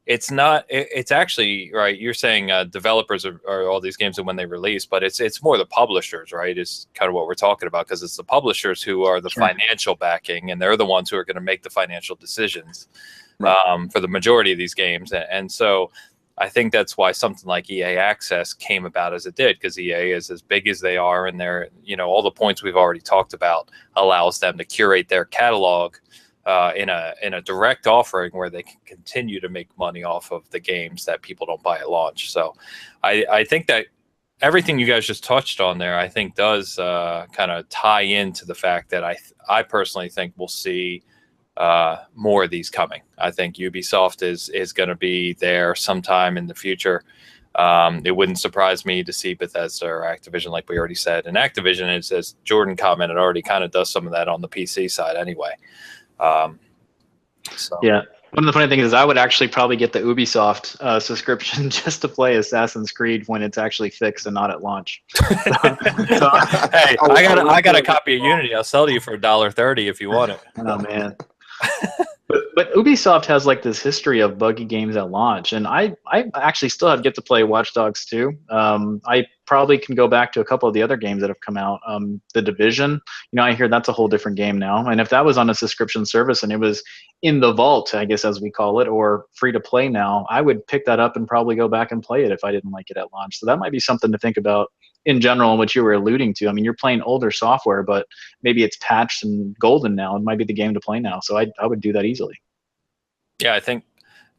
it's not. It's actually right. You're saying developers are all these games and when they release, but it's more the publishers, right? Is kind of what we're talking about, because it's the publishers who are the financial backing, and they're the ones who are going to make the financial decisions for the majority of these games. And so I think that's why something like EA Access came about as it did, because EA is as big as they are, and they're, all the points we've already talked about allows them to curate their catalog in a direct offering where they can continue to make money off of the games that people don't buy at launch. So I think that everything you guys just touched on there, I think does kind of tie into the fact that I personally think we'll see more of these coming. I think Ubisoft is going to be there sometime in the future. It wouldn't surprise me to see Bethesda or Activision, like we already said. And Activision is, as Jordan commented, already kind of does some of that on the PC side anyway. Yeah, one of the funny things is I would actually probably get the Ubisoft subscription just to play Assassin's Creed when it's actually fixed and not at launch. Hey, I got a copy of Unity. I'll sell to you for $1.30 if you want it. Oh man. But Ubisoft has like this history of buggy games at launch, and I actually still have get to play Watch Dogs 2. I probably can go back to a couple of the other games that have come out. The Division, I hear that's a whole different game now, and if that was on a subscription service and it was in the vault, I guess as we call it, or free to play now, I would pick that up and probably go back and play it if I didn't like it at launch. So that might be something to think about in general, and what you were alluding to. I mean, you're playing older software, but maybe it's patched and golden now. It might be the game to play now. So I would do that easily. Yeah, I think,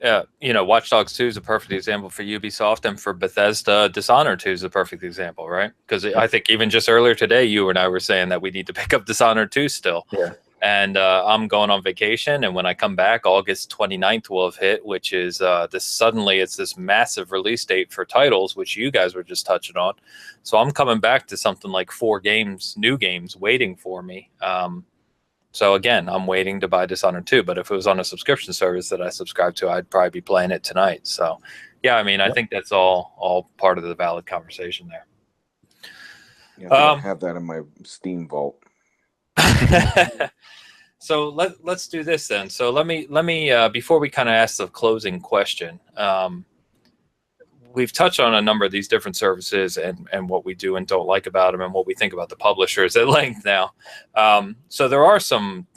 Watch Dogs 2 is a perfect example for Ubisoft, and for Bethesda, Dishonored 2 is a perfect example, right? Because I think even just earlier today, you and I were saying that we need to pick up Dishonored 2 still. Yeah. And I'm going on vacation, and when I come back, August 29th will have hit, which is it's this massive release date for titles, which you guys were just touching on. So I'm coming back to something like 4 games, new games, waiting for me. So again, I'm waiting to buy Dishonored 2, but if it was on a subscription service that I subscribe to, I'd probably be playing it tonight. So yeah, I mean, I think that's all part of the valid conversation there. Yeah, I have that in my Steam vault. So let's do this then. So let me before we kind of ask the closing question, we've touched on a number of these different services and what we do and don't like about them and what we think about the publishers at length now. So there are some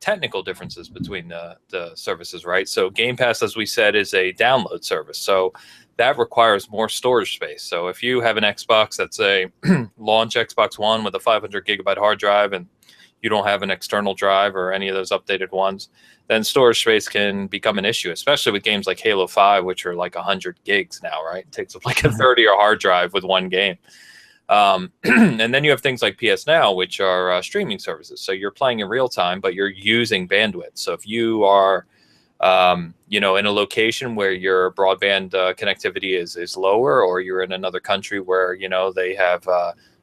technical differences between the services, right? So Game Pass, as we said, is a download service. So that requires more storage space. So if you have an Xbox that's a launch Xbox One with a 500 gigabyte hard drive and you don't have an external drive or any of those updated ones, then storage space can become an issue, especially with games like Halo 5, which are like 100 gigs now, right? It takes up like a 30 or hard drive with one game. And then you have things like PS Now, which are streaming services. So you're playing in real time, but you're using bandwidth. So if you are, in a location where your broadband connectivity is lower, or you're in another country where, they have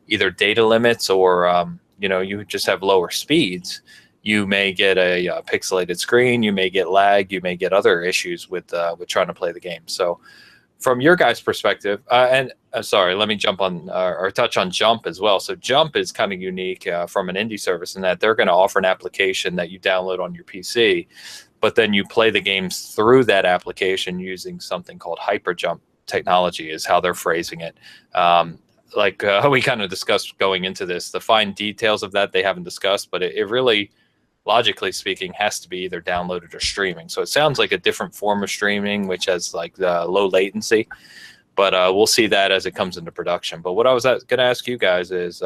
either data limits or, you just have lower speeds, you may get a pixelated screen, you may get lag, you may get other issues with trying to play the game. So from your guys' perspective, sorry, let me jump on or touch on Jump as well. So Jump is kind of unique from an indie service in that they're going to offer an application that you download on your PC, but then you play the games through that application using something called hyperjump technology is how they're phrasing it. We kind of discussed going into this, the fine details of that they haven't discussed, but it really, logically speaking, has to be either downloaded or streaming. So it sounds like a different form of streaming, which has like the low latency, but we'll see that as it comes into production. But what I was going to ask you guys is,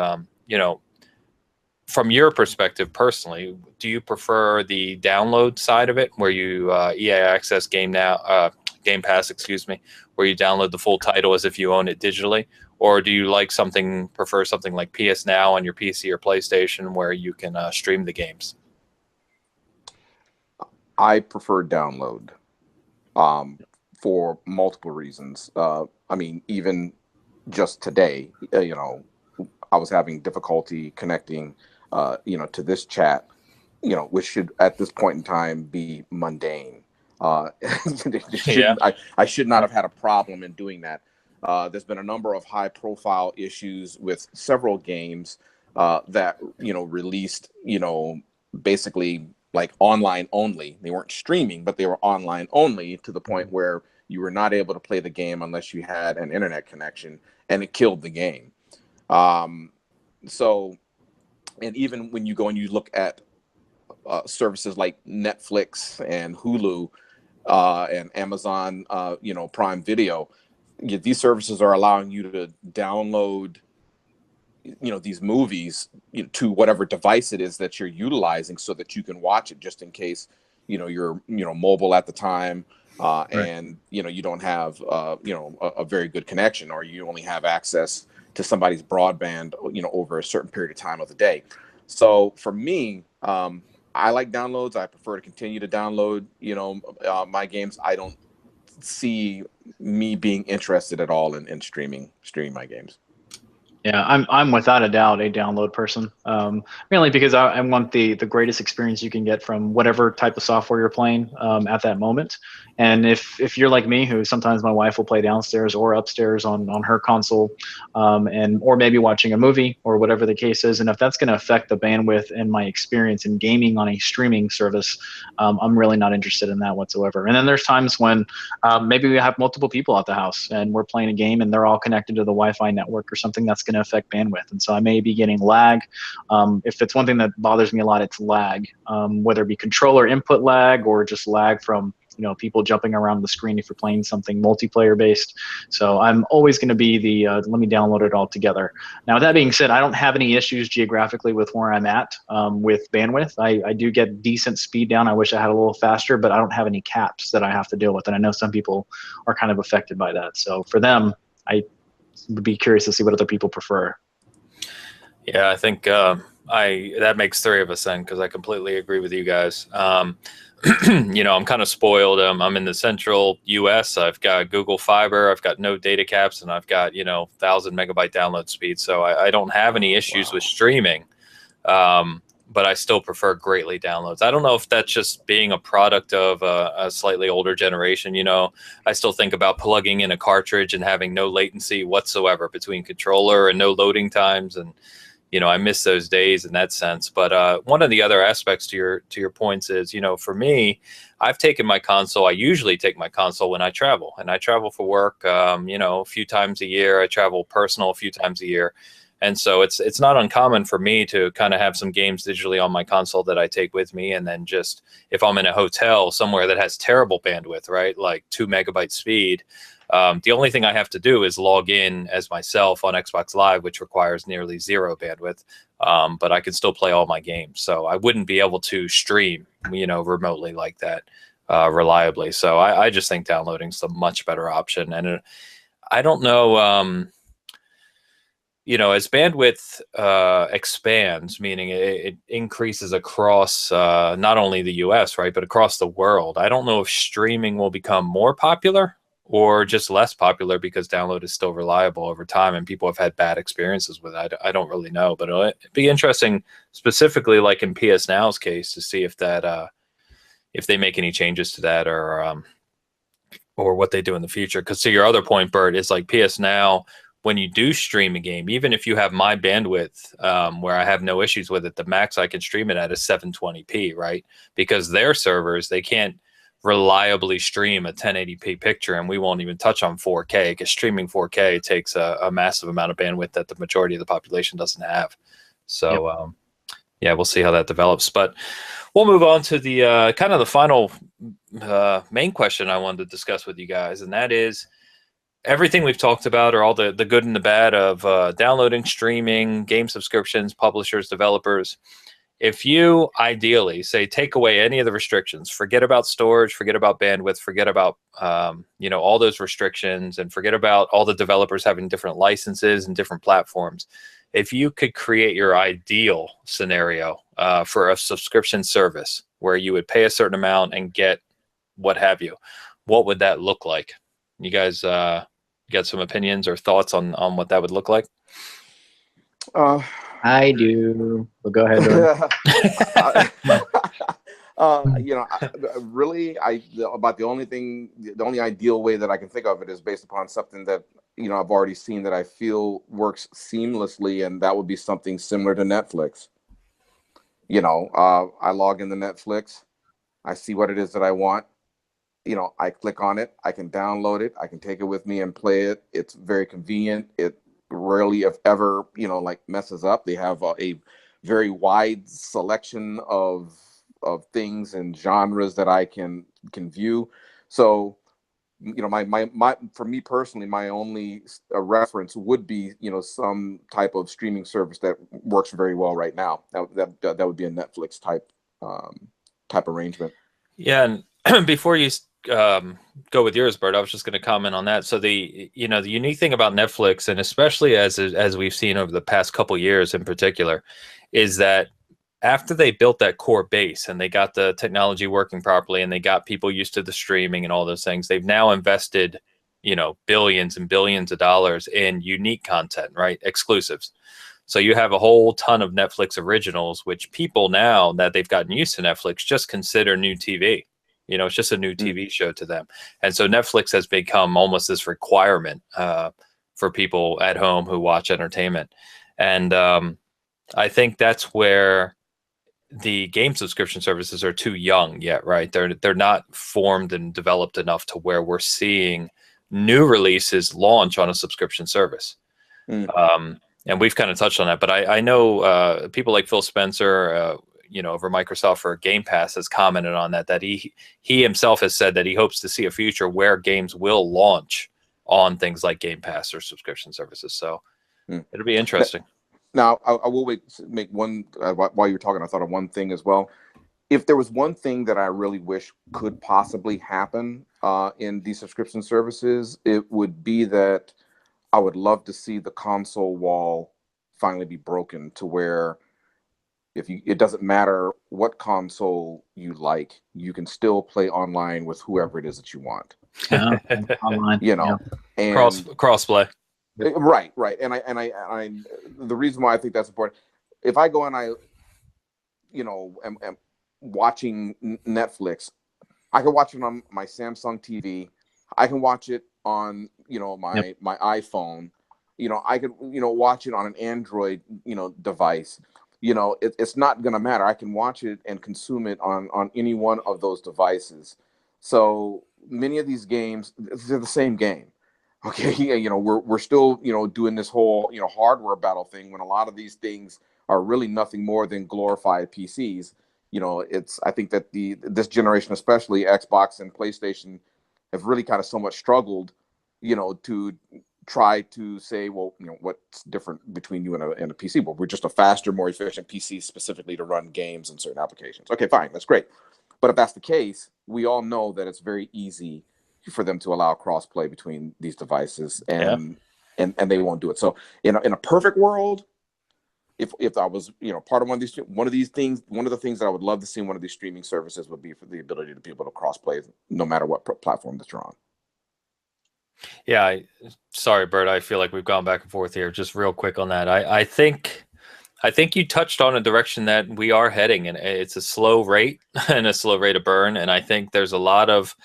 from your perspective personally, do you prefer the download side of it, where you EA Access Game Pass, where you download the full title as if you own it digitally? Or do you prefer something like PS Now on your PC or PlayStation where you can stream the games? I prefer download for multiple reasons. Even just today, I was having difficulty connecting, to this chat, which should at this point in time be mundane. It Yeah. shouldn't, I should not have had a problem in doing that. There's been a number of high profile issues with several games that, released, basically like online only. They weren't streaming, but they were online only, to the point where you were not able to play the game unless you had an internet connection, and it killed the game. Um, so, and even when you go and you look at services like Netflix and Hulu and Amazon, Prime Video, these services are allowing you to download, these movies, to whatever device it is that you're utilizing, so that you can watch it, just in case, you're, mobile at the time, Right. and you don't have a very good connection, or you only have access to somebody's broadband, over a certain period of time of the day. So for me, I like downloads. I prefer to continue to download, my games. I don't see me being interested at all in streaming my games. Yeah, I'm without a doubt a download person. Mainly because I want the greatest experience you can get from whatever type of software you're playing at that moment. And if you're like me, who sometimes my wife will play downstairs or upstairs on her console, and or maybe watching a movie or whatever the case is, and if that's going to affect the bandwidth and my experience in gaming on a streaming service, I'm really not interested in that whatsoever. And then there's times when maybe we have multiple people at the house and we're playing a game and they're all connected to the Wi-Fi network or something, that's going to affect bandwidth. And so I may be getting lag. If it's one thing that bothers me a lot, it's lag, whether it be controller input lag or just lag from people jumping around the screen if you're playing something multiplayer based. So I'm always going to be the let me download it all together. Now, that being said, I don't have any issues geographically with where I'm at with bandwidth. I do get decent speed down. I wish I had a little faster, but I don't have any caps that I have to deal with. And I know some people are kind of affected by that. So for them, I would be curious to see what other people prefer. Yeah, I think that makes three of us then, because I completely agree with you guys. I'm kind of spoiled. I'm in the central U.S. I've got Google Fiber. I've got no data caps, and I've got 1,000 megabyte download speed. So I don't have any issues with streaming, but I still prefer greatly downloads. I don't know if that's just being a product of a slightly older generation. I still think about plugging in a cartridge and having no latency whatsoever between controller and no loading times, and I miss those days in that sense. But one of the other aspects to your points is, for me, I've taken my console. I usually take my console when I travel, and I travel for work, a few times a year. I travel personal a few times a year. And so it's not uncommon for me to kind of have some games digitally on my console that I take with me. And then just if I'm in a hotel somewhere that has terrible bandwidth, right, like 2 megabyte speed, the only thing I have to do is log in as myself on Xbox Live, which requires nearly 0 bandwidth, but I can still play all my games. So I wouldn't be able to stream, remotely like that reliably. So I just think downloading is a much better option. And I don't know, as bandwidth expands, meaning it increases across not only the US, right, but across the world. I don't know if streaming will become more popular or just less popular because download is still reliable over time and people have had bad experiences with it. I don't really know, but it'd be interesting specifically like in PS Now's case to see if that if they make any changes to that or what they do in the future. Because to your other point, Bert, it's like PS Now, when you do stream a game, even if you have my bandwidth where I have no issues with it, the max I can stream it at is 720p, right? Because their servers, they can't reliably stream a 1080p picture, and we won't even touch on 4K because streaming 4K takes a massive amount of bandwidth that the majority of the population doesn't have. So yeah, we'll see how that develops. But we'll move on to the kind of the final main question I wanted to discuss with you guys, and that is everything we've talked about, or all the good and the bad of downloading, streaming, game subscriptions, publishers, developers. If you ideally say take away any of the restrictions, forget about storage, forget about bandwidth, forget about all those restrictions, and forget about all the developers having different licenses and different platforms. If you could create your ideal scenario for a subscription service where you would pay a certain amount and get what have you, what would that look like? You guys get some opinions or thoughts on what that would look like? I do. Well, go ahead, Jordan. Really, about the only ideal way that I can think of it is based upon something that I've already seen that I feel works seamlessly, and that would be something similar to Netflix. I log into Netflix, I see what it is that I want. I click on it, I can download it, I can take it with me and play it. It's very convenient. It rarely, if ever, like messes up. They have a very wide selection of things and genres that I can view. So, my for me personally, my only reference would be, some type of streaming service that works very well right now. That would be a Netflix type arrangement. Yeah, and before you go with yours, Bert, I was just going to comment on that. So the unique thing about Netflix, and especially as we've seen over the past couple years in particular, is that after they built that core base and they got the technology working properly and they got people used to the streaming and all those things, they've now invested, billions and billions of dollars in unique content, right? Exclusives. So you have a whole ton of Netflix originals, which people now that they've gotten used to Netflix just consider new TV. It's just a new TV show to them. And so Netflix has become almost this requirement for people at home who watch entertainment. And I think that's where the game subscription services are too young yet, right? They're not formed and developed enough to where we're seeing new releases launch on a subscription service. And we've kind of touched on that, but I know people like Phil Spencer, over Microsoft for Game Pass has commented on that he himself has said that he hopes to see a future where games will launch on things like Game Pass or subscription services. So it'll be interesting. Now, I will make one, while you're talking, I thought of one thing as well. If there was one thing that I really wish could possibly happen in these subscription services, it would be that I would love to see the console wall finally be broken to where it doesn't matter what console you like, you can still play online with whoever it is that you want. Yeah, online, and crossplay. Right. And I the reason why I think that's important, if I go and I, am watching Netflix, I can watch it on my Samsung TV. I can watch it on, my iPhone. I could, watch it on an Android, device. It's not going to matter. I can watch it and consume it on any one of those devices. So many of these games, they're the same game. Okay, yeah, we're still, doing this whole, hardware battle thing when a lot of these things are really nothing more than glorified PCs. I think that this generation, especially Xbox and PlayStation, have really kind of somewhat struggled, to try to say, well, what's different between you and a PC? Well, we're just a faster, more efficient PC specifically to run games and certain applications. Okay, fine, that's great. But if that's the case, we all know that it's very easy for them to allow crossplay between these devices, and they won't do it. So in a perfect world, if I was part of one of these things, one of the things that I would love to see in one of these streaming services would be for the ability to be able to crossplay no matter what platform that you're on. Yeah, sorry, Bert. I feel like we've gone back and forth here. Just real quick on that, I think you touched on a direction that we are heading, and it's a slow rate and a slow rate of burn. And I think there's a lot of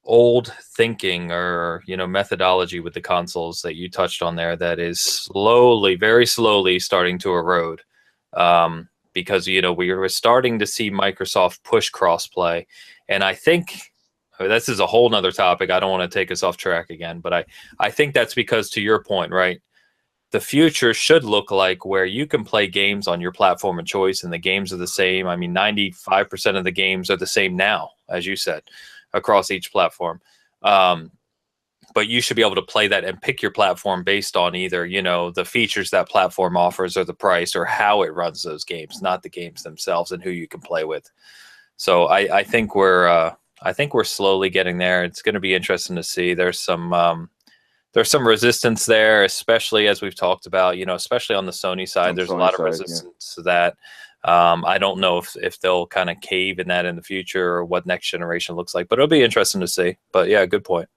old thinking or methodology with the consoles that you touched on there that is very slowly starting to erode, because we were starting to see Microsoft push crossplay, and I think this is a whole nother topic. I don't want to take us off track again, but I think that's because, to your point, right, the future should look like where you can play games on your platform of choice and the games are the same. I mean, 95% of the games are the same now, as you said, across each platform. But you should be able to play that and pick your platform based on either, the features that platform offers or the price or how it runs those games, not the games themselves and who you can play with. So I think we're slowly getting there. It's going to be interesting to see. There's some resistance there, especially as we've talked about, especially on the Sony side. There's a lot of resistance to that. I don't know if they'll kind of cave in that in the future or what next generation looks like, but it'll be interesting to see. But yeah, good point.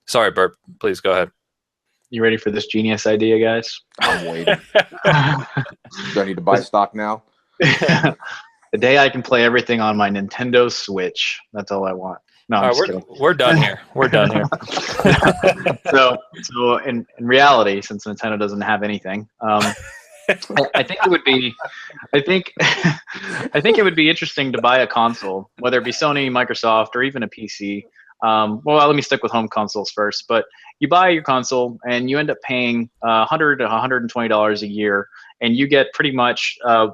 Sorry, Bert, please go ahead. You ready for this genius idea, guys? I'm waiting. Do I need to buy stock now? The day I can play everything on my Nintendo Switch. That's all I want. No, I'm just kidding. We're done here. We're done here. So in reality, since Nintendo doesn't have anything, I think it would be, I think, I think it would be interesting to buy a console, whether it be Sony, Microsoft, or even a PC. Well, let me stick with home consoles first. But you buy your console and you end up paying $100 to $120 a year, and you get pretty much a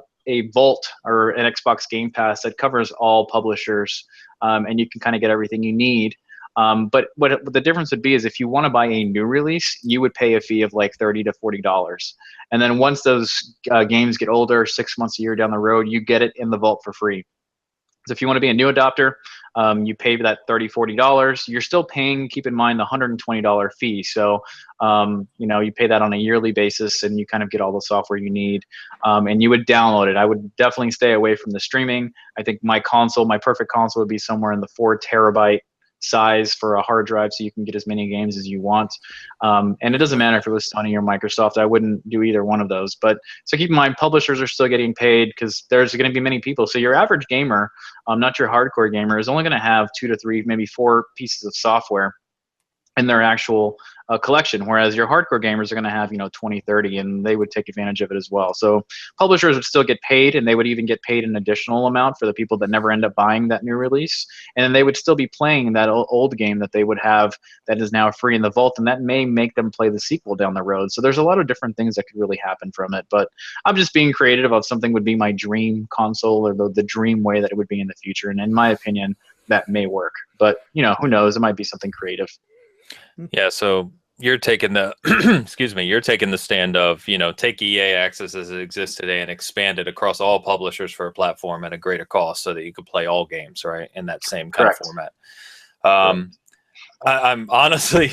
Vault or an Xbox Game Pass that covers all publishers, and you can kind of get everything you need. But what the difference would be is if you want to buy a new release, you would pay a fee of like $30 to $40. And then once those games get older, 6 months, a year down the road, you get it in the vault for free. So if you want to be a new adopter, you pay that $30, $40. You're still paying, keep in mind, the $120 fee. So, you pay that on a yearly basis and you kind of get all the software you need. And you would download it. I would definitely stay away from the streaming. I think my perfect console would be somewhere in the 4 terabyte size for a hard drive, so you can get as many games as you want. And it doesn't matter if it was Sony or Microsoft. I wouldn't do either one of those. But so keep in mind, publishers are still getting paid because there's going to be many people. So your average gamer, not your hardcore gamer, is only going to have 2 to 3, maybe 4 pieces of software in their actual collection, whereas your hardcore gamers are going to have 20, 30, and they would take advantage of it as well. So publishers would still get paid, and they would even get paid an additional amount for the people that never end up buying that new release, and then they would still be playing that old game that they would have that is now free in the vault, and that may make them play the sequel down the road. So there's a lot of different things that could really happen from it, but I'm just being creative of something would be my dream console, or the dream way that it would be in the future, and in my opinion, that may work. But who knows, it might be something creative. Yeah, so you're taking the excuse me, you're taking the stand of, take EA Access as it exists today and expand it across all publishers for a platform at a greater cost so that you could play all games, right, in that same kind of format. I'm honestly,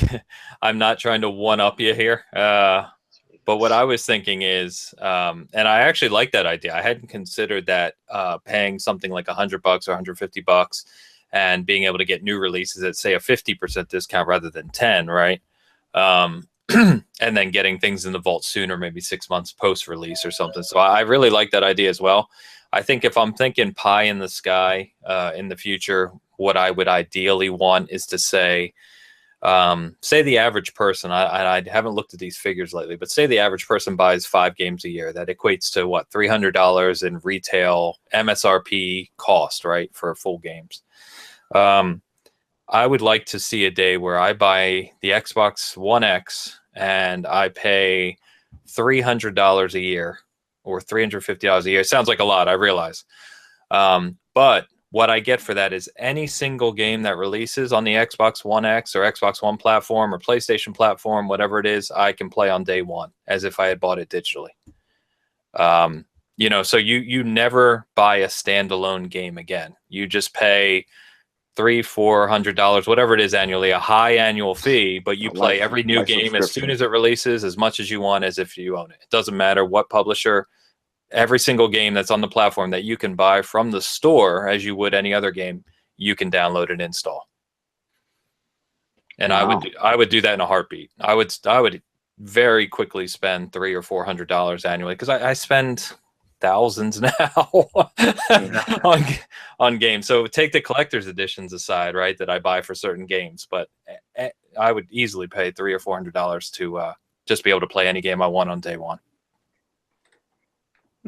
I'm not trying to one-up you here, but what I was thinking is, and I actually like that idea. I hadn't considered that paying something like $100 or $150 and being able to get new releases at, say, a 50% discount rather than 10, right? And then getting things in the vault sooner, maybe 6 months post-release or something. So I really like that idea as well. I think if I'm thinking pie in the sky in the future, what I would ideally want is to say the average person, I haven't looked at these figures lately, but say the average person buys 5 games a year. That equates to what, $300 in retail MSRP cost, right, for full games. I would like to see a day where I buy the Xbox One X and I pay $300 a year or $350 a year. It sounds like a lot, I realize. But what I get for that is any single game that releases on the Xbox One X or Xbox One platform or PlayStation platform, whatever it is, I can play on day one as if I had bought it digitally. So you never buy a standalone game again. You just pay $300-$400, whatever it is annually, a high annual fee, but you play every new game as soon as it releases, as much as you want, as if you own it. It doesn't matter what publisher. Every single game that's on the platform that you can buy from the store, as you would any other game, you can download and install. And wow. I would do that in a heartbeat. I would very quickly spend $300 or $400 annually, because I spend thousands now on games. So take the collector's editions aside, right, that I buy for certain games, but I would easily pay $300 or $400 to just be able to play any game I want on day one.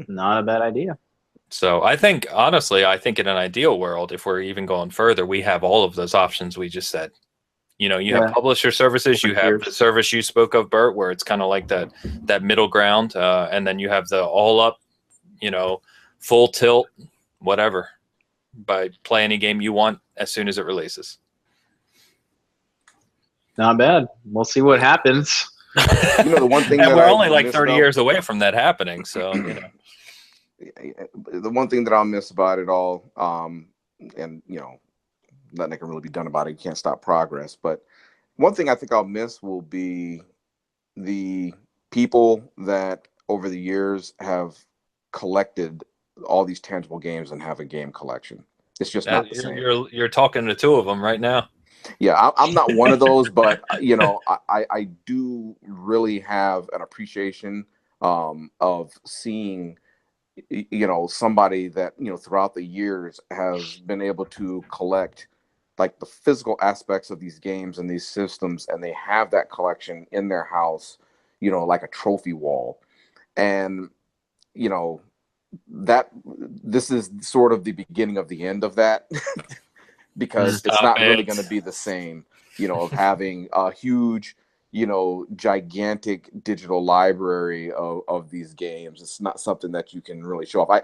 Not a bad idea. So I think, honestly, in an ideal world, if we're even going further, we have all of those options we just said. You have publisher services, you have the service you spoke of, Bert, where it's kind of like that middle ground, and then you have the all up, full tilt, whatever, by play any game you want as soon as it releases. Not bad. We'll see what happens. The one thing and we're only like 30 years away from that happening, so the one thing that I'll miss about it all, and nothing can really be done about it. You can't stop progress. But one thing I think I'll miss will be the people that over the years have collected all these tangible games and have a game collection. It's just not the same. You're talking to 2 of them right now. Yeah, I'm not one of those, but you know, I do really have an appreciation of seeing you know, somebody that, you know, throughout the years has been able to collect like the physical aspects of these games and these systems, and they have that collection in their house, you know, like a trophy wall. And you know, that this is sort of the beginning of the end of that because it's Stop not really it. going to be the same, you know, of having a huge, you know, gigantic digital library of these games. It's not something that you can really show off.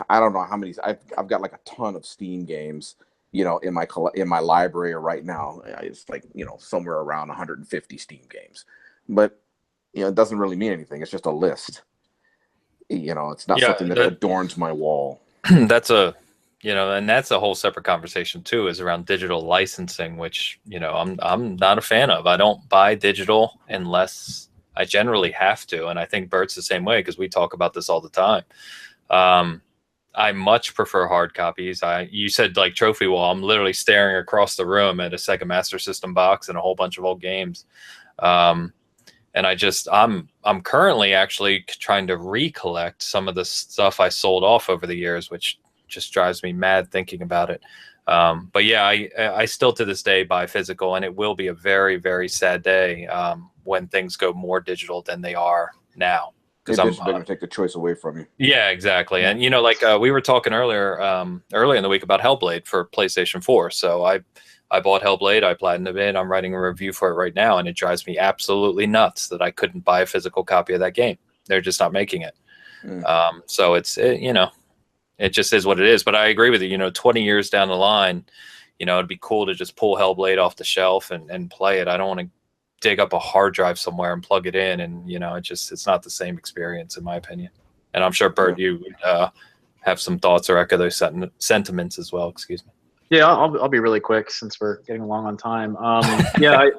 I don't know how many I've got like a ton of Steam games, you know, in my library right now. It's like, you know, somewhere around 150 Steam games, but you know, it doesn't really mean anything. It's just a list. You know, it's not Yeah, something that adorns my wall. that's a, you know, and that's a whole separate conversation too, is around digital licensing, which, you know, I'm not a fan of. I don't buy digital unless I generally have to, and I think Bert's the same way because we talk about this all the time. I much prefer hard copies. You said like trophy wall. I'm literally staring across the room at a Sega Master System box and a whole bunch of old games. And I'm currently actually trying to recollect some of the stuff I sold off over the years, which just drives me mad thinking about it. But yeah, I still to this day buy physical, and it will be a very, very sad day when things go more digital than they are now. They're Because going to take the choice away from you. yeah, exactly. And you know, like we were talking earlier in the week about Hellblade for PlayStation 4. So I bought Hellblade, I platinumed it. I'm writing a review for it right now, and it drives me absolutely nuts that I couldn't buy a physical copy of that game. They're just not making it. So you know, it just is what it is. But I agree with you. You know, 20 years down the line, you know, it'd be cool to just pull Hellblade off the shelf and play it. I don't want to dig up a hard drive somewhere and plug it in, and you know, it's not the same experience in my opinion. And I'm sure Bert, you would have some thoughts or echo those sentiments as well. Excuse me. Yeah, I'll be really quick since we're getting along on time. Yeah,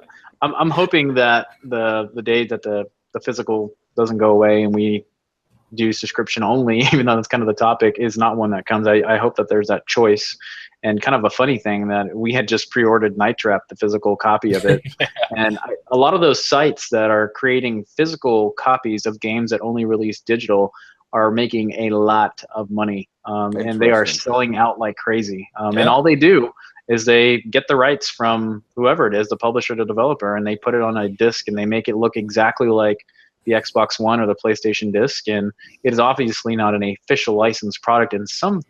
I'm hoping that the day that the physical doesn't go away and we do subscription only, even though that's kind of the topic, is not one that comes. I hope that there's that choice. And kind of a funny thing that we had just pre-ordered Night Trap, the physical copy of it. Yeah. And a lot of those sites that are creating physical copies of games that only release digital are making a lot of money. And they are selling out like crazy. And all they do is they get the rights from whoever it is, the publisher, the developer, and they put it on a disc and they make it look exactly like the Xbox One or the PlayStation disc. And it is obviously not an official licensed product in some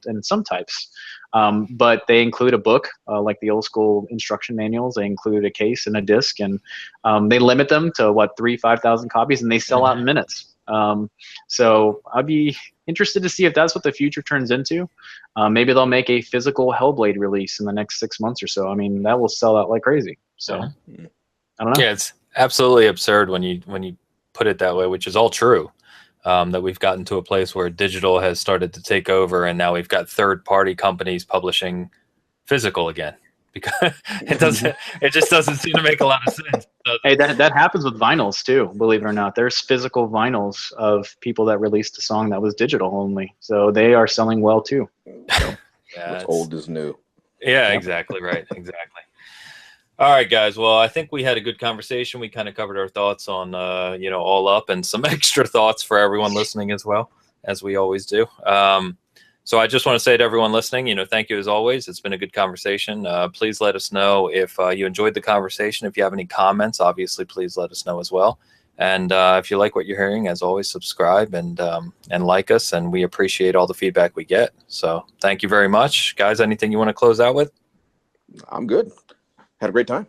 types. But they include a book, like the old school instruction manuals. They include a case and a disc, and they limit them to 5,000 copies, and they sell out in minutes. So I'd be interested to see if that's what the future turns into. Maybe they'll make a physical Hellblade release in the next 6 months or so. I mean, that will sell out like crazy. So I don't know. Yeah, it's absolutely absurd when you put it that way, which is all true. That we've gotten to a place where digital has started to take over, and now we've got third-party companies publishing physical again, because it just doesn't seem to make a lot of sense. Hey, that happens with vinyls too, believe it or not. There's physical vinyls of people that released a song that was digital only, so they are selling well too. So, yeah, what's old is new. Yeah, exactly right, exactly. All right, guys. Well, I think we had a good conversation. We kind of covered our thoughts on, you know, All Up, and some extra thoughts for everyone listening as well, as we always do. So I just want to say to everyone listening, you know, thank you as always. It's been a good conversation. Please let us know if you enjoyed the conversation. If you have any comments, obviously, please let us know as well. And if you like what you're hearing, as always, subscribe and like us. And we appreciate all the feedback we get. So thank you very much. Guys, anything you want to close out with? I'm good. Had a great time.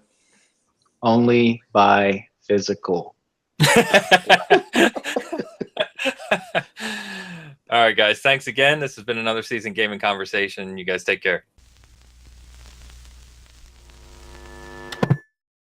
Only buy physical. All right, guys. Thanks again. This has been another Season Gaming Conversation. You guys take care.